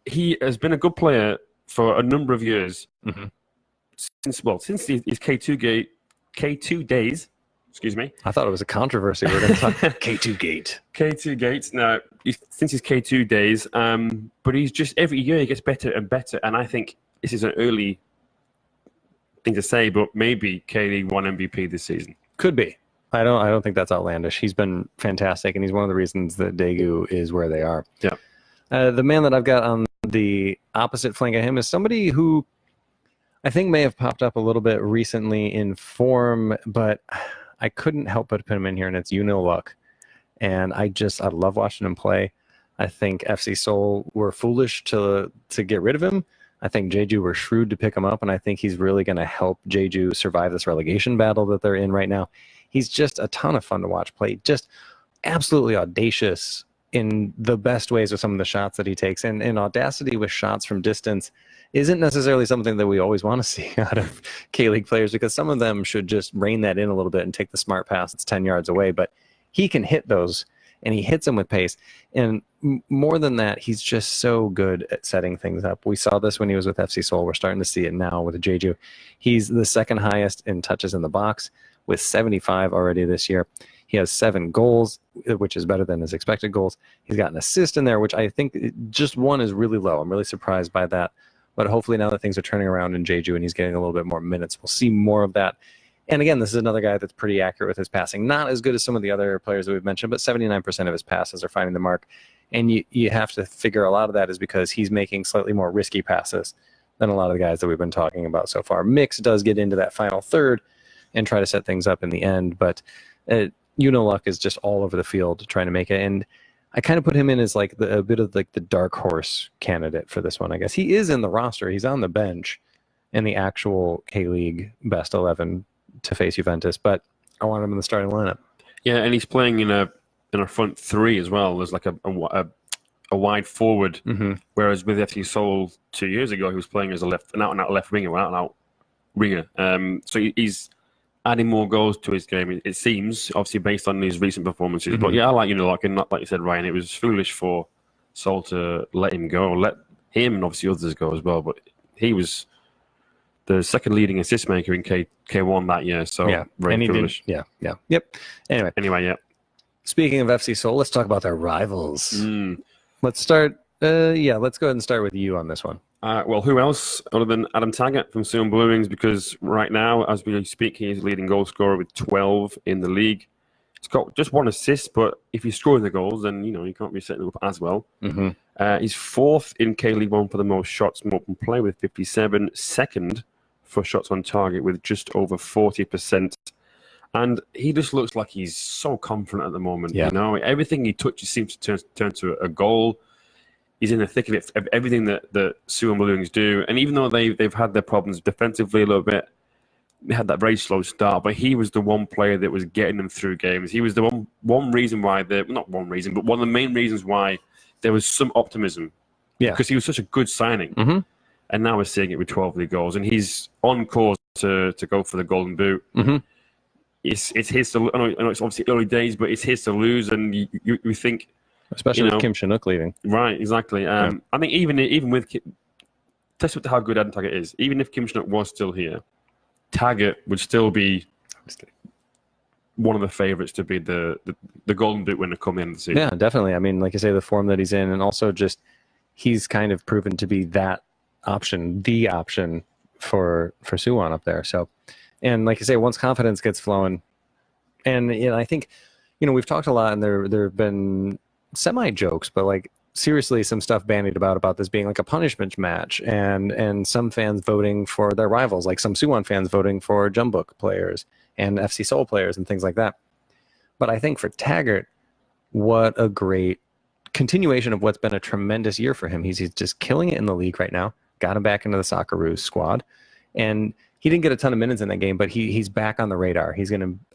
He has been a good player for a number of years. Mm-hmm. Since his K2 days. Excuse me. I thought it was a controversy. We're going to talk K2 Gate. K2 Gate. No, since his K2 days. But he's just every year he gets better and better. And I think this is an early thing to say, but maybe K-League 1 MVP this season. Could be. I don't think that's outlandish. He's been fantastic, and he's one of the reasons that Daegu is where they are. Yeah. The man that I've got on the opposite flank of him is somebody who I think may have popped up a little bit recently in form, but I couldn't help but put him in here, and it's Luck. And I love watching him play. I think FC Seoul were foolish to get rid of him. I think Jeju were shrewd to pick him up, and I think he's really going to help Jeju survive this relegation battle that they're in right now. He's just a ton of fun to watch play, just absolutely audacious in the best ways with some of the shots that he takes. And audacity with shots from distance isn't necessarily something that we always want to see out of K-League players, because some of them should just rein that in a little bit and take the smart pass that's 10 yards away. But he can hit those, and he hits them with pace. And more than that, he's just so good at setting things up. We saw this when he was with FC Seoul. We're starting to see it now with Jeju. He's the second highest in touches in the box with 75 already this year. He has 7 goals, which is better than his expected goals. He's got an assist in there, which I think just 1 is really low. I'm really surprised by that. But hopefully now that things are turning around in Jeju and he's getting a little bit more minutes, we'll see more of that. And again, this is another guy that's pretty accurate with his passing. Not as good as some of the other players that we've mentioned, but 79% of his passes are finding the mark. And you have to figure a lot of that is because he's making slightly more risky passes than a lot of the guys that we've been talking about so far. Mix does get into that final third and try to set things up in the end, but Luck is just all over the field trying to make it. And I kind of put him in as like a bit of like the dark horse candidate for this one, I guess. He is in the roster. He's on the bench in the actual K-League best 11 to face Juventus, but I want him in the starting lineup. Yeah, and he's playing in a front 3 as well. There's like a wide forward, whereas with FC Seoul 2 years ago, he was playing as an out-and-out left winger, out-and-out winger. So he's adding more goals to his game, it seems, obviously based on his recent performances. But yeah, I like Luck, and not like you said, Ryan, it was foolish for Seoul to let him go, let him and obviously others go as well. But he was the second leading assist maker in K1 that year. So very foolish. Yep. Anyway, yeah. Speaking of FC Seoul, let's talk about their rivals. Let's start. Let's go ahead and start with you on this one. Well, who else other than Adam Taggart from Suwon Blue Wings? Because right now, as we speak, he's leading goal scorer with 12 in the league. He's got just one assist, but if he's scoring the goals, then you can't be setting up as well. He's fourth in K-League 1 for the most shots from open play with 57. Second for shots on target with just over 40%. And he just looks like he's so confident at the moment. Everything he touches seems to turn to a goal. He's in the thick of it, of everything that Suwon Blue Wings do. And even though they've had their problems defensively a little bit, they had that very slow start, but he was the one player that was getting them through games. He was the one reason why not one reason, but one of the main reasons why there was some optimism. Yeah, because he was such a good signing, and now we're seeing it with 12 league goals, and he's on course to go for the Golden Boot. It's his to. I know it's obviously early days, but it's his to lose, and you think, especially with Kim Chinook leaving, right? Exactly. I think even with testament to how good Adam Taggart is, even if Kim Chinook was still here, Taggart would still be one of the favourites to be the Golden Boot winner come in the season. Yeah, definitely. I mean, like you say, the form that he's in, and also just he's kind of proven to be that option, the option for Suwon up there. So, and like you say, once confidence gets flowing, and I think we've talked a lot, and there have been semi jokes, but like seriously, some stuff bandied about this being like a punishment match, and some fans voting for their rivals, like some Suwon fans voting for Jumbuk players and FC Seoul players and things like that. But I think for Taggart, what a great continuation of what's been a tremendous year for him. He's just killing it in the league right now. Got him back into the Socceroos squad, and he didn't get a ton of minutes in that game, but he's back on the radar.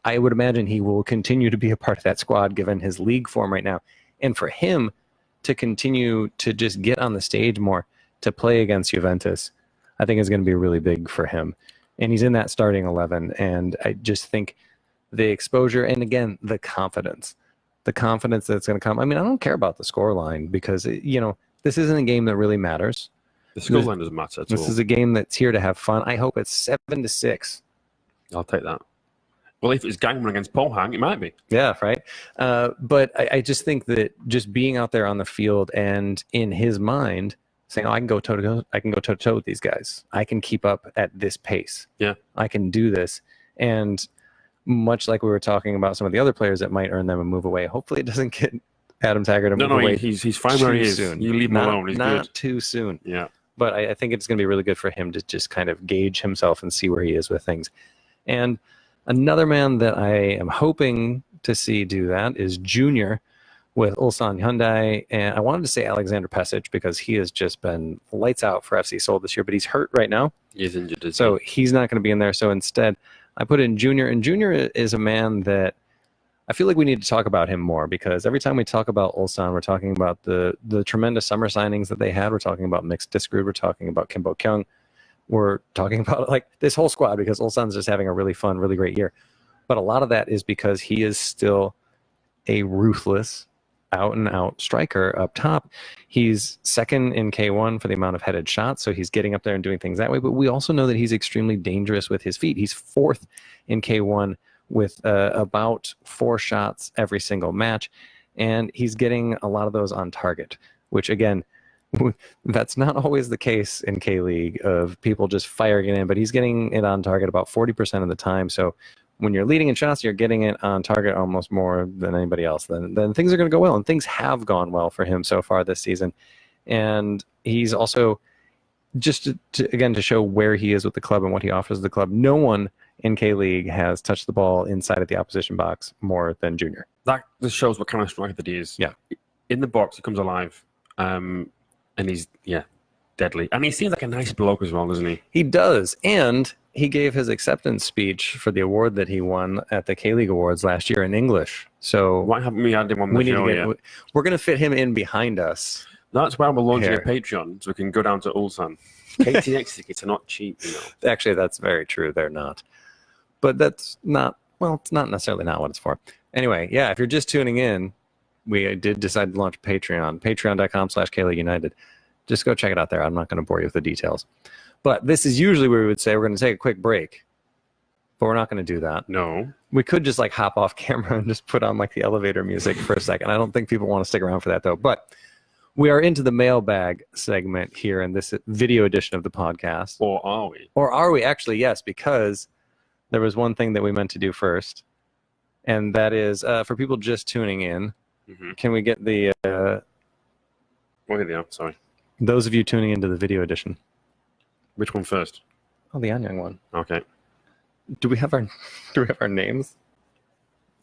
I would imagine he will continue to be a part of that squad given his league form right now. And for him to continue to just get on the stage more, to play against Juventus, I think is going to be really big for him. And he's in that starting 11. And I just think the exposure, and again, the confidence that's going to come. I mean, I don't care about the scoreline because, this isn't a game that really matters. The scoreline doesn't matter at all. This is a game that's here to have fun. I hope it's 7-6. I'll take that. Well, if it's Gangman against Pohang, it might be. Yeah, right. But I just think that just being out there on the field and in his mind saying, I can go toe-to-toe with these guys. I can keep up at this pace. Yeah. I can do this. And much like we were talking about some of the other players that might earn them a move away, hopefully it doesn't get Adam Taggart to move away. He's fine where he is. Soon. You leave him alone. He's not good. Too soon. Yeah. But I think it's going to be really good for him to just kind of gauge himself and see where he is with things. And another man that I am hoping to see do that is Junior with Ulsan Hyundai. And I wanted to say Alexander Pesic because he has just been lights out for FC Seoul this year, but he's hurt right now. He's injured. So he's not going to be in there. So instead, I put in Junior. And Junior is a man that I feel like we need to talk about him more because every time we talk about Ulsan, we're talking about the tremendous summer signings that they had. We're talking about Mix Discrude. We're talking about Kim Bo-kyung. We're talking about like this whole squad because Ulsan's just having a really fun, really great year. But a lot of that is because he is still a ruthless, out-and-out striker up top. He's second in K1 for the amount of headed shots, so he's getting up there and doing things that way. But we also know that he's extremely dangerous with his feet. He's fourth in K1 with about 4 shots every single match, and he's getting a lot of those on target, which again, that's not always the case in K-League of people just firing it in, but he's getting it on target about 40% of the time. So when you're leading in shots, you're getting it on target almost more than anybody else. Then things are going to go well, and things have gone well for him so far this season. And he's also, just to show where he is with the club and what he offers the club, no one in K-League has touched the ball inside of the opposition box more than Junior. That just shows what kind of striker that he is. Yeah. In the box, he comes alive. And he's, deadly. And he seems like a nice bloke as well, doesn't he? He does. And he gave his acceptance speech for the award that he won at the K-League Awards last year in English. So why haven't we had him on the show yet? We're going to fit him in behind us. That's why we're launching a Patreon, so we can go down to Ulsan. KTX tickets are not cheap, Actually, that's very true. They're not. But that's not, it's not necessarily not what it's for. Anyway, if you're just tuning in, we did decide to launch Patreon, patreon.com/KLeagueUnited. Just go check it out there. I'm not going to bore you with the details. But this is usually where we would say we're going to take a quick break. But we're not going to do that. No. We could just like hop off camera and just put on like the elevator music for a second. I don't think people want to stick around for that though. But we are into the mailbag segment here in this video edition of the podcast. Or are we? Or are we? Actually, yes, because there was one thing that we meant to do first. And that is for people just tuning in, can we get the... Wait there, sorry. Those of you tuning into the video edition. Which one first? Oh, the Anyang one. Okay. Do we have our names?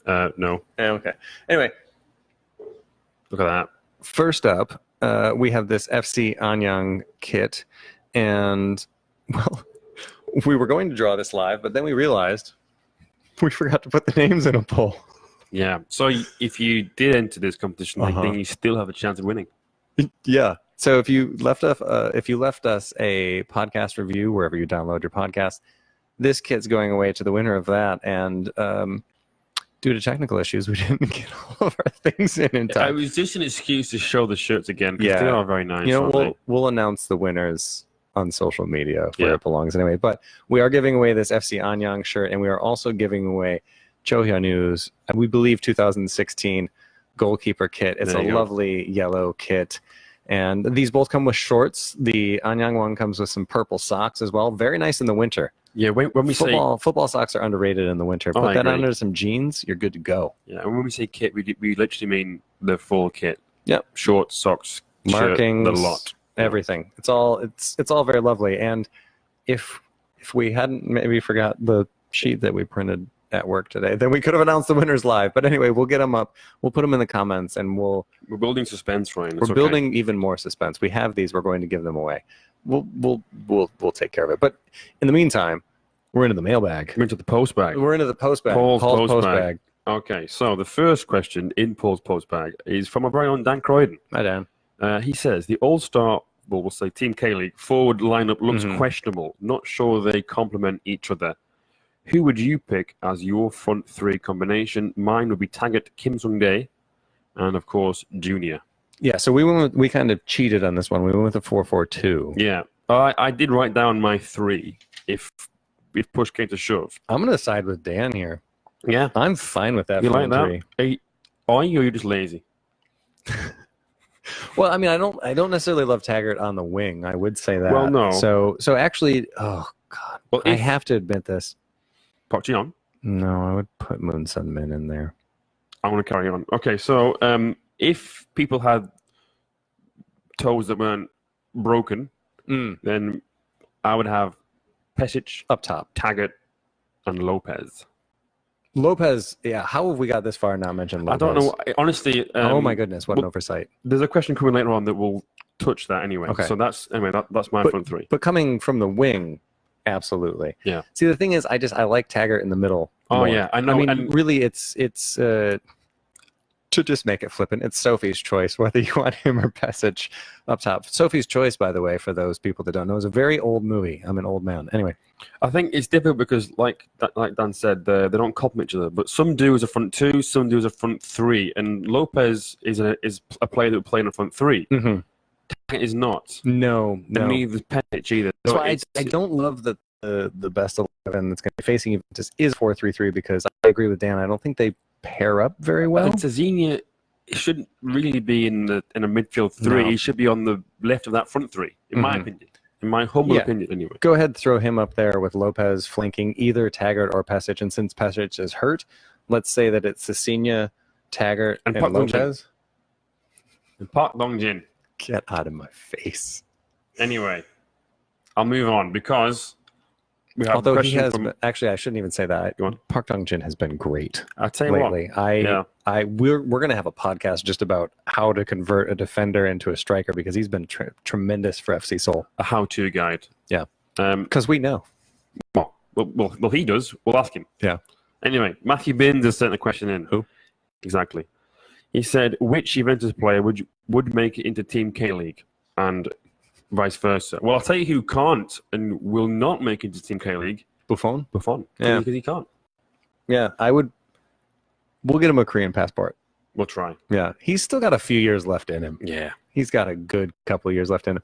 No. Okay. Anyway, look at that. First up, we have this FC Anyang kit, and well, we were going to draw this live, but then we realized we forgot to put the names in a poll. Yeah. So if you did enter this competition, then you still have a chance of winning. Yeah. So if you left us a podcast review wherever you download your podcast, this kit's going away to the winner of that. And due to technical issues, we didn't get all of our things in time. It was just an excuse to show the shirts again because they are very nice. You know, we'll announce the winners on social media where it belongs anyway. But we are giving away this FC Anyang shirt, and we are also giving away Cho Hyun-woo's, we believe, 2016 goalkeeper kit. It's a lovely yellow kit. And these both come with shorts. The Anyang one comes with some purple socks as well. Very nice in the winter. Yeah, when we say... Football socks are underrated in the winter. Put that under some jeans, you're good to go. Yeah, and when we say kit, we literally mean the full kit. Yep. Shorts, socks, markings, shirt, the lot. Everything. It's all very lovely. And if we hadn't maybe forgot the sheet that we printed at work today, then we could have announced the winners live. But anyway, we'll get them up. We'll put them in the comments, and we're building suspense, Ryan. We're building even more suspense. We have these. We're going to give them away. We'll take care of it. But in the meantime, we're into the mailbag. We're into the post bag. We're into the post bag. Paul's post bag. Okay, so the first question in Paul's post bag is from our very own Dan Croydon. Hi, Dan. He says the All-Star, well, we'll say Team K-League forward lineup looks questionable. Not sure they complement each other. Who would you pick as your front three combination? Mine would be Taggart, Kim Sung-dae, and of course Junior. Yeah, so we kind of cheated on this one. We went with a 4-4-2. Yeah, I did write down my three if push came to shove. I'm going to side with Dan here. Yeah, I'm fine with that. You like that? Are you just lazy? Well, I mean, I don't necessarily love Taggart on the wing. I would say that. Well, no. So actually, oh god. Well, I have to admit this. Park Ji-yeon? No, I would put Moon Sun Min in there. I want to carry on. Okay, so if people had toes that weren't broken, then I would have Pesic up top, Taggart, and Lopez. Lopez, yeah. How have we got this far and not mentioned Lopez? I don't know. Honestly. Oh my goodness, what an oversight. There's a question coming later on that will touch that anyway. Okay. So that's my front three. But coming from the wing, absolutely. Yeah. See, the thing is, I like Taggart in the middle. Oh more. Yeah, I know. I mean, and really, it's to just make it flippant, it's Sophie's choice whether you want him or Pesic up top. Sophie's Choice, by the way, for those people that don't know, is a very old movie. I'm an old man. Anyway, I think it's difficult because, like Dan said, they don't complement each other. But some do as a front two, some do as a front three, and Lopez is a player that would play in a front three. Taggart is not. No. And neither is Pesic either. So I don't love that the best 11 that's going to be facing Juventus is 4-3-3 because I agree with Dan. I don't think they pair up very well. And Cezinha shouldn't really be in a midfield three. No. He should be on the left of that front three, in my opinion. In my humble opinion, anyway. Go ahead, throw him up there with Lopez flanking either Taggart or Pesic. And since Pesic is hurt, let's say that it's Cezinha, Taggart, and Lopez. And Park Dong-jin. Get out of my face. Anyway, I'll move on because we have although he has actually, I shouldn't even say that. Go on. Park Dong-jin has been great. I'll tell you lately. We're going to have a podcast just about how to convert a defender into a striker because he's been tremendous for FC Seoul. A how-to guide. Yeah. Because we know. Well, he does. We'll ask him. Yeah. Anyway, Matthew Binns has sent a question in. Who? Exactly. He said, which Juventus player would make it into Team K-League? And vice versa. Well, I'll tell you who can't and will not make it into Team K-League. Buffon? Yeah. Because he can't. Yeah, we'll get him a Korean passport. We'll try. Yeah, he's still got a few years left in him. Yeah. He's got a good couple of years left in him.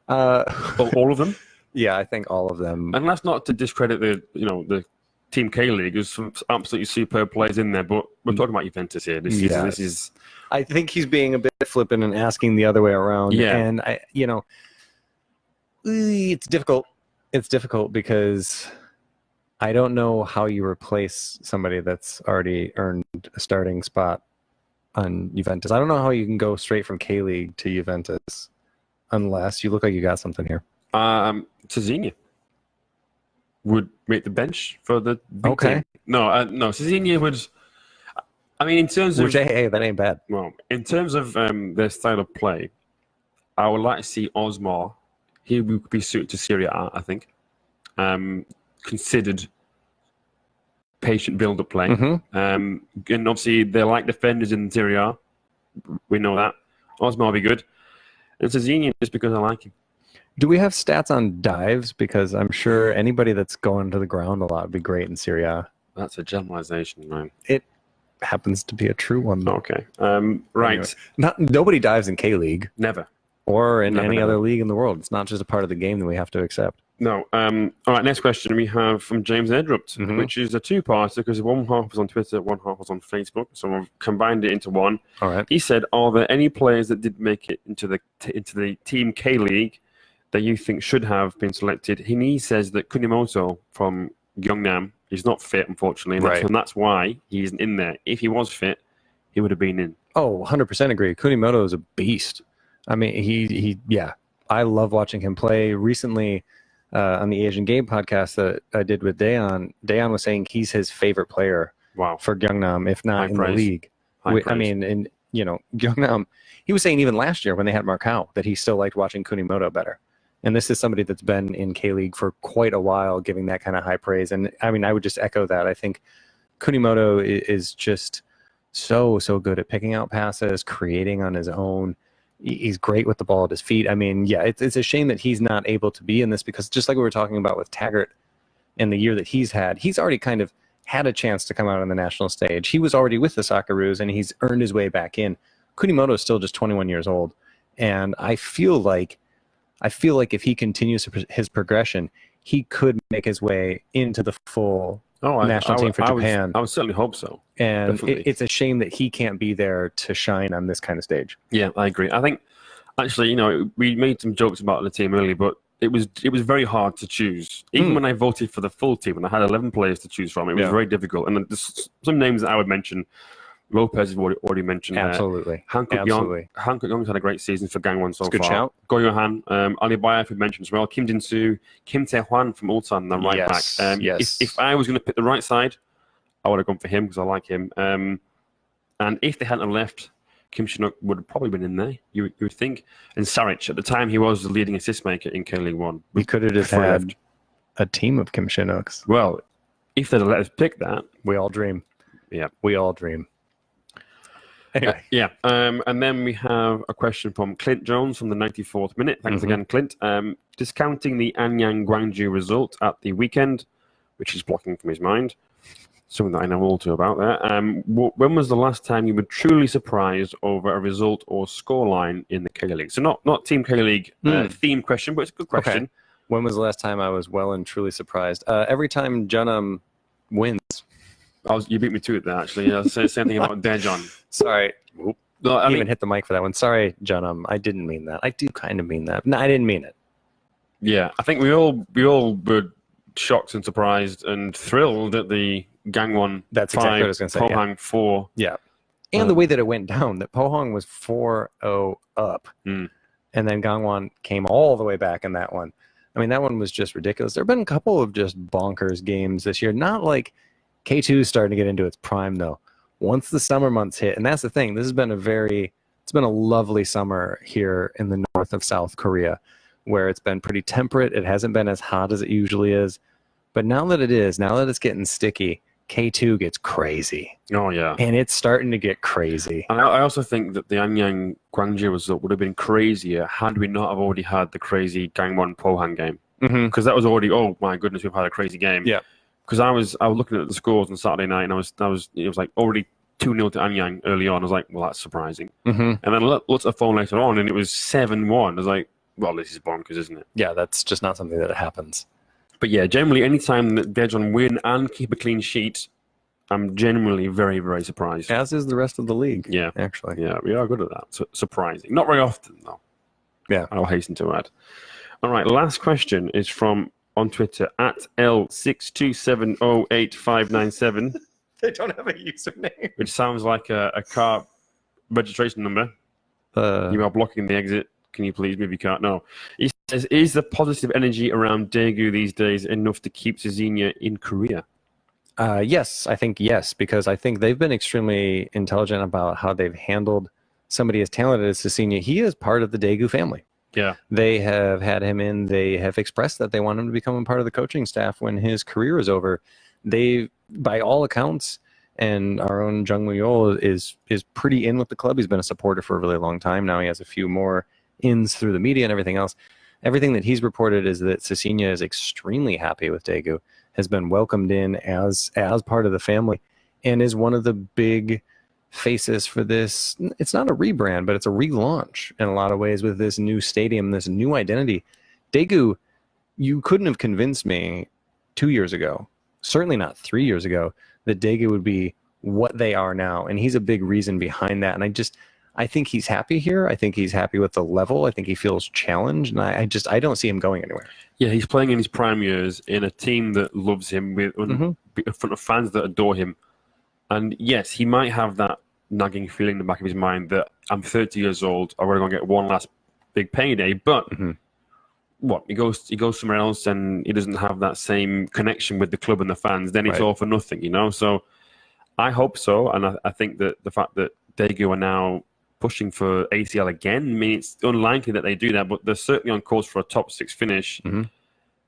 All of them? Yeah, I think all of them. And that's not to discredit the Team K League. There's some absolutely superb players in there, but we're talking about Juventus here. This is. I think he's being a bit flippant and asking the other way around. Yeah. And it's difficult. It's difficult because I don't know how you replace somebody that's already earned a starting spot on Juventus. I don't know how you can go straight from K League to Juventus unless you look like you got something here. Cezinha would make the bench for the big team. No, Cezinha would. I mean, in terms of hey, that ain't bad. Well, in terms of their style of play, I would like to see Osmar. He would be suited to Serie A, I think. Considered patient build-up play, and obviously they like defenders in Serie A. We know that. Osmar will be good, and Cezinha just because I like him. Do we have stats on dives? Because I'm sure anybody that's going to the ground a lot would be great in Serie A. That's a generalization, man. It happens to be a true one, though. Okay. Right. Anyway, nobody dives in K League. Never. Or in any other league in the world. It's not just a part of the game that we have to accept. No. All right, next question we have from James Edrupt, which is a two-parter because one half was on Twitter, one half was on Facebook, so we've combined it into one. All right. He said, are there any players that did make it into the Team K League that you think should have been selected? He says that Kunimoto from Gyeongnam is not fit, unfortunately, and that's why he isn't in there. If he was fit, he would have been in. Oh, 100% agree. Kunimoto is a beast. I mean, I love watching him play. Recently, on the Asian Game podcast that I did with Daeon was saying he's his favorite player for Gyeongnam, if not in the league. I mean, and Gyeongnam, he was saying even last year when they had Marcao that he still liked watching Kunimoto better. And this is somebody that's been in K-League for quite a while, giving that kind of high praise. And I mean, I would just echo that. I think Kunimoto is just so good at picking out passes, creating on his own. He's great with the ball at his feet. I mean, yeah, it's a shame that he's not able to be in this because just like we were talking about with Taggart and the year that he's already kind of had a chance to come out on the national stage. He was already with the Socceroos and he's earned his way back in. Kunimoto is still just 21 years old. And I feel like if he continues his progression, he could make his way into the full national team for Japan. I would certainly hope so. And it's a shame that he can't be there to shine on this kind of stage. Yeah, I agree. I think, actually, we made some jokes about the team earlier, but it was very hard to choose. Even when I voted for the full team, and I had 11 players to choose from, it was very difficult. And there's some names that I would mention. Lopez has already mentioned. Absolutely. Hankook Young's had a great season for Gangwon so far. Good shout. Go Johan, Ali Bayev we mentioned as well. Kim Jin-soo, Kim Tae-hwan from Ulsan, the right back. If I was going to pick the right side, I would have gone for him because I like him. And if they hadn't left, Kim Shin-wook would have probably been in there, you would think. And Saric, at the time, he was the leading assist maker in K-League 1. We could have just had a team of Kim Shin-wooks. Well, if they'd let us pick that. We all dream. Yeah. We all dream. Anyway. And then we have a question from Clint Jones from the 94th minute. Thanks again, Clint. Discounting the Anyang Gwangju result at the weekend, which is blocking from his mind. Something that I know all too about there. When was the last time you were truly surprised over a result or scoreline in the K-League? So not Team K-League theme question, but it's a good question. Okay. When was the last time I was well and truly surprised? Every time Jeonnam wins. You beat me to it there, actually. Same thing about Daejeon. Sorry. No, I even hit the mic for that one. Sorry, Jeonnam. I didn't mean that. I do kind of mean that. No, I didn't mean it. Yeah, I think we all were shocked and surprised and thrilled at the Gangwon. That's exactly what I was going to say. Pohang 4. Yeah. And the way that it went down, that Pohang was 4-0 up. And then Gangwon came all the way back in that one. I mean, that one was just ridiculous. There have been a couple of just bonkers games this year. Not like K2 is starting to get into its prime, though. Once the summer months hit, and that's the thing, this has been it's been a lovely summer here in the north of South Korea, where it's been pretty temperate. It hasn't been as hot as it usually is. But now that it's getting sticky, K2 gets crazy. Oh, yeah. And it's starting to get crazy. And I also think that the Anyang Gwangju result would have been crazier had we not have already had the crazy Gangwon Pohang game. Because that was already, oh my goodness, we've had a crazy game. Yeah. Because I was looking at the scores on Saturday night, and it was like already 2-0 to Anyang early on. I was like, well, that's surprising. Mm-hmm. And then looked at the phone later on, and it was 7-1. I was like, well, this is bonkers, isn't it? Yeah, that's just not something that happens. But yeah, generally, any time that Dejan win and keep a clean sheet, I'm genuinely very, very surprised. As is the rest of the league. Yeah, actually. Yeah, we are good at that. So, surprising. Not very often, though. Yeah. I'll hasten to add. All right, last question is from on Twitter at L627085997. They don't have a username. Which sounds like a car registration number. You are blocking the exit. Can you please move your car? No. He says, is the positive energy around Daegu these days enough to keep Cezinha in Korea? Yes, I think yes, because I think they've been extremely intelligent about how they've handled somebody as talented as Cezinha. He is part of the Daegu family. Yeah. They have had him in. They have expressed that they want him to become a part of the coaching staff when his career is over. They, by all accounts, and our own Jung Woo-yeol is pretty in with the club. He's been a supporter for a really long time now. He has a few more ins through the media and everything else. Everything that he's reported is that Cezinha is extremely happy with Daegu, has been welcomed in as part of the family, and is one of the big faces for this. It's not a rebrand, but it's a relaunch in a lot of ways with this new stadium, this new identity. Daegu, you couldn't have convinced me 2 years ago, certainly not 3 years ago, that Daegu would be what they are now. And he's a big reason behind that. And I think he's happy here. I think he's happy with the level. I think he feels challenged. And I don't see him going anywhere. Yeah, he's playing in his prime years in a team that loves him, in front of fans that adore him. And yes, he might have that nagging feeling in the back of his mind that I'm 30 years old, I want to go and get one last big payday. But what, he goes somewhere else and he doesn't have that same connection with the club and the fans, then it's all for nothing, you know? So I hope so. And I think that the fact that Daegu are now pushing for ACL again, I mean, it's unlikely that they do that, but they're certainly on course for a top 6 finish.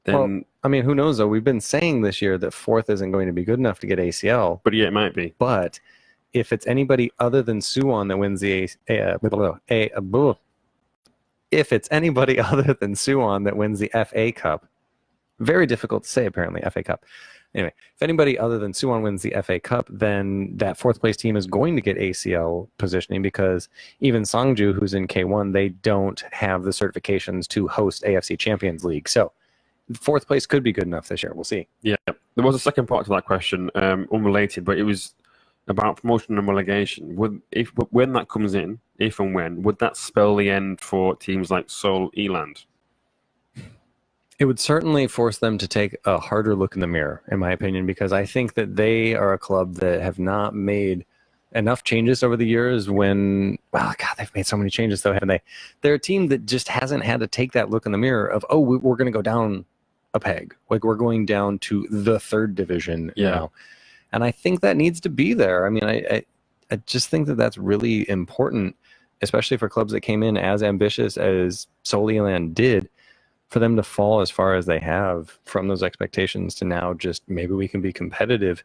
Then, well, I mean, who knows, though? We've been saying this year that 4th isn't going to be good enough to get ACL. But yeah, it might be. But if it's anybody other than Suwon that wins the if it's anybody other than Suwon that wins the FA Cup, very difficult to say, apparently, FA Cup. Anyway, if anybody other than Suwon wins the FA Cup, then that 4th place team is going to get ACL positioning, because even Sangju, who's in K1, they don't have the certifications to host AFC Champions League. So 4th place could be good enough this year. We'll see. Yeah, there was a second part to that question, unrelated, but it was about promotion and relegation. When that comes in, if and when, would that spell the end for teams like Seoul Eland? It would certainly force them to take a harder look in the mirror, in my opinion, because I think that they are a club that have not made enough changes over the years when, well, God, they've made so many changes, though, haven't they? They're a team that just hasn't had to take that look in the mirror of, oh, we're going to go down a peg. Like, we're going down to the 3rd division now. And I think that needs to be there. I mean, I just think that that's really important, especially for clubs that came in as ambitious as Seoul Eland did, for them to fall as far as they have from those expectations to now just maybe we can be competitive.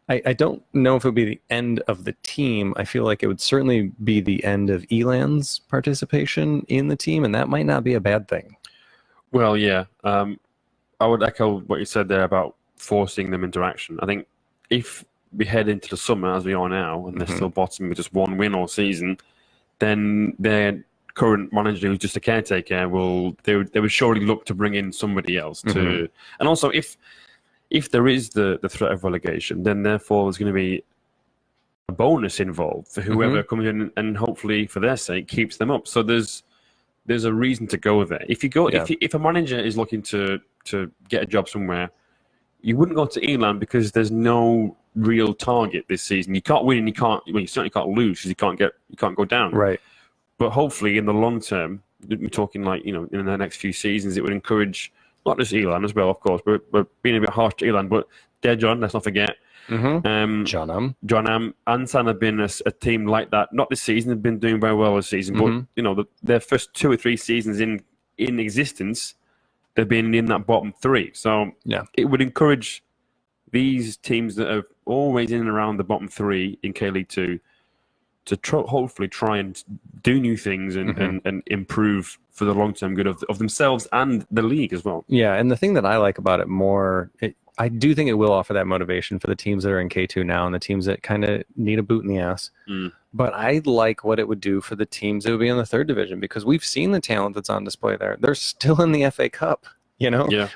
I don't know if it would be the end of the team. I feel like it would certainly be the end of Eland's participation in the team, and that might not be a bad thing. Well, yeah. I would echo what you said there about forcing them into action. I think if we head into the summer, as we are now, and they're still bottom with just 1 win all season, then their current manager, who's just a caretaker, they would surely look to bring in somebody else to. And also, if there is the threat of relegation, then therefore there's going to be a bonus involved for whoever comes in, and hopefully for their sake keeps them up. So there's a reason to go there. If you go, if a manager is looking to get a job somewhere, you wouldn't go to Eland because there's no real target this season. You can't win, and you certainly can't lose because you can't go down. Right. But hopefully, in the long term, we're talking like, in the next few seasons, it would encourage not just Eland as well, of course. We're being a bit harsh to Eland, but Daejeon, let's not forget. Jeonnam and Ansan have been a team like that. Not this season; they've been doing very well this season. But their first 2 or 3 seasons in existence, they've been in that bottom 3. So it would encourage these teams that are always in and around the bottom 3 in K League 2 to hopefully try and do new things and improve for the long-term good of themselves and the league as well. Yeah, and the thing that I like about it more, I do think it will offer that motivation for the teams that are in K2 now and the teams that kind of need a boot in the ass. But I like what it would do for the teams that would be in the third division, because we've seen the talent that's on display there. They're still in the FA Cup.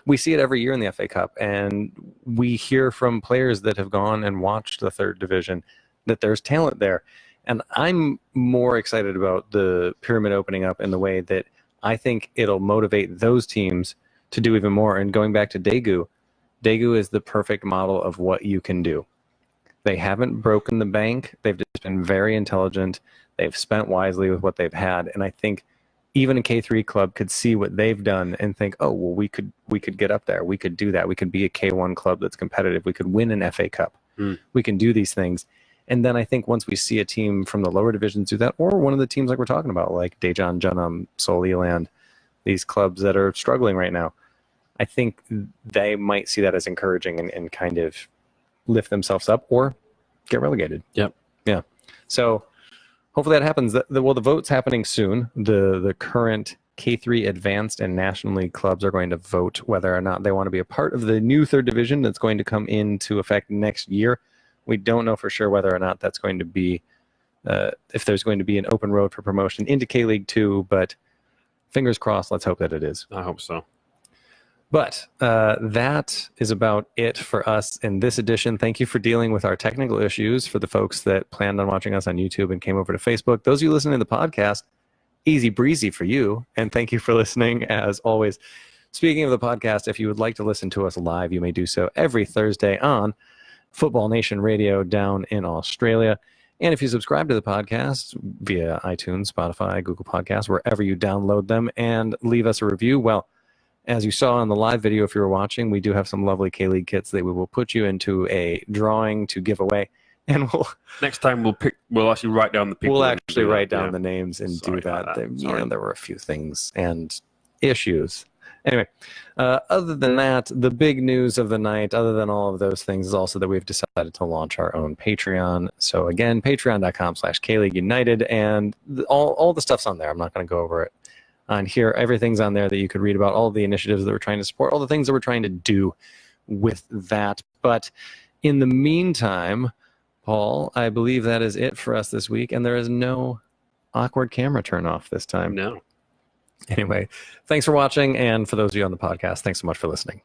We see it every year in the FA Cup, and we hear from players that have gone and watched the third division that there's talent there. And I'm more excited about the pyramid opening up in the way that I think it'll motivate those teams to do even more. And going back to Daegu is the perfect model of what you can do. They haven't broken the bank. They've just been very intelligent. They've spent wisely with what they've had. And I think even a K3 club could see what they've done and think, oh, well, we could get up there. We could do that. We could be a K1 club that's competitive. We could win an FA Cup. We can do these things. And then I think once we see a team from the lower divisions do that, or one of the teams like we're talking about, like Daejeon, Jeonnam, Seoul Eland, these clubs that are struggling right now, I think they might see that as encouraging and kind of lift themselves up or get relegated. Yep. Yeah. So hopefully that happens. The vote's happening soon. The current K3 advanced and National League clubs are going to vote whether or not they want to be a part of the new third division that's going to come into effect next year. We don't know for sure whether or not that's going to be, if there's going to be an open road for promotion into K-League 2, but fingers crossed, let's hope that it is. I hope so. But that is about it for us in this edition. Thank you for dealing with our technical issues. For the folks that planned on watching us on YouTube and came over to Facebook, those of you listening to the podcast, easy breezy for you. And thank you for listening as always. Speaking of the podcast, if you would like to listen to us live, you may do so every Thursday on Football Nation Radio down in Australia. And if you subscribe to the podcast via iTunes, Spotify, Google Podcasts, wherever you download them, and leave us a review, well, as you saw in the live video, if you were watching, we do have some lovely K-League kits that we will put you into a drawing to give away. And next time we'll actually write down the people. We'll actually write down the names and do that. There were a few things and issues. Anyway, other than that, the big news of the night, other than all of those things, is also that we've decided to launch our own Patreon. So again, patreon.com/K-League United, and all the stuff's on there. I'm not going to go over it on here. Everything's on there that you could read about, all the initiatives that we're trying to support, all the things that we're trying to do with that. But in the meantime, Paul, I believe that is it for us this week, and there is no awkward camera turn off this time. No. Anyway, thanks for watching, and for those of you on the podcast, thanks so much for listening.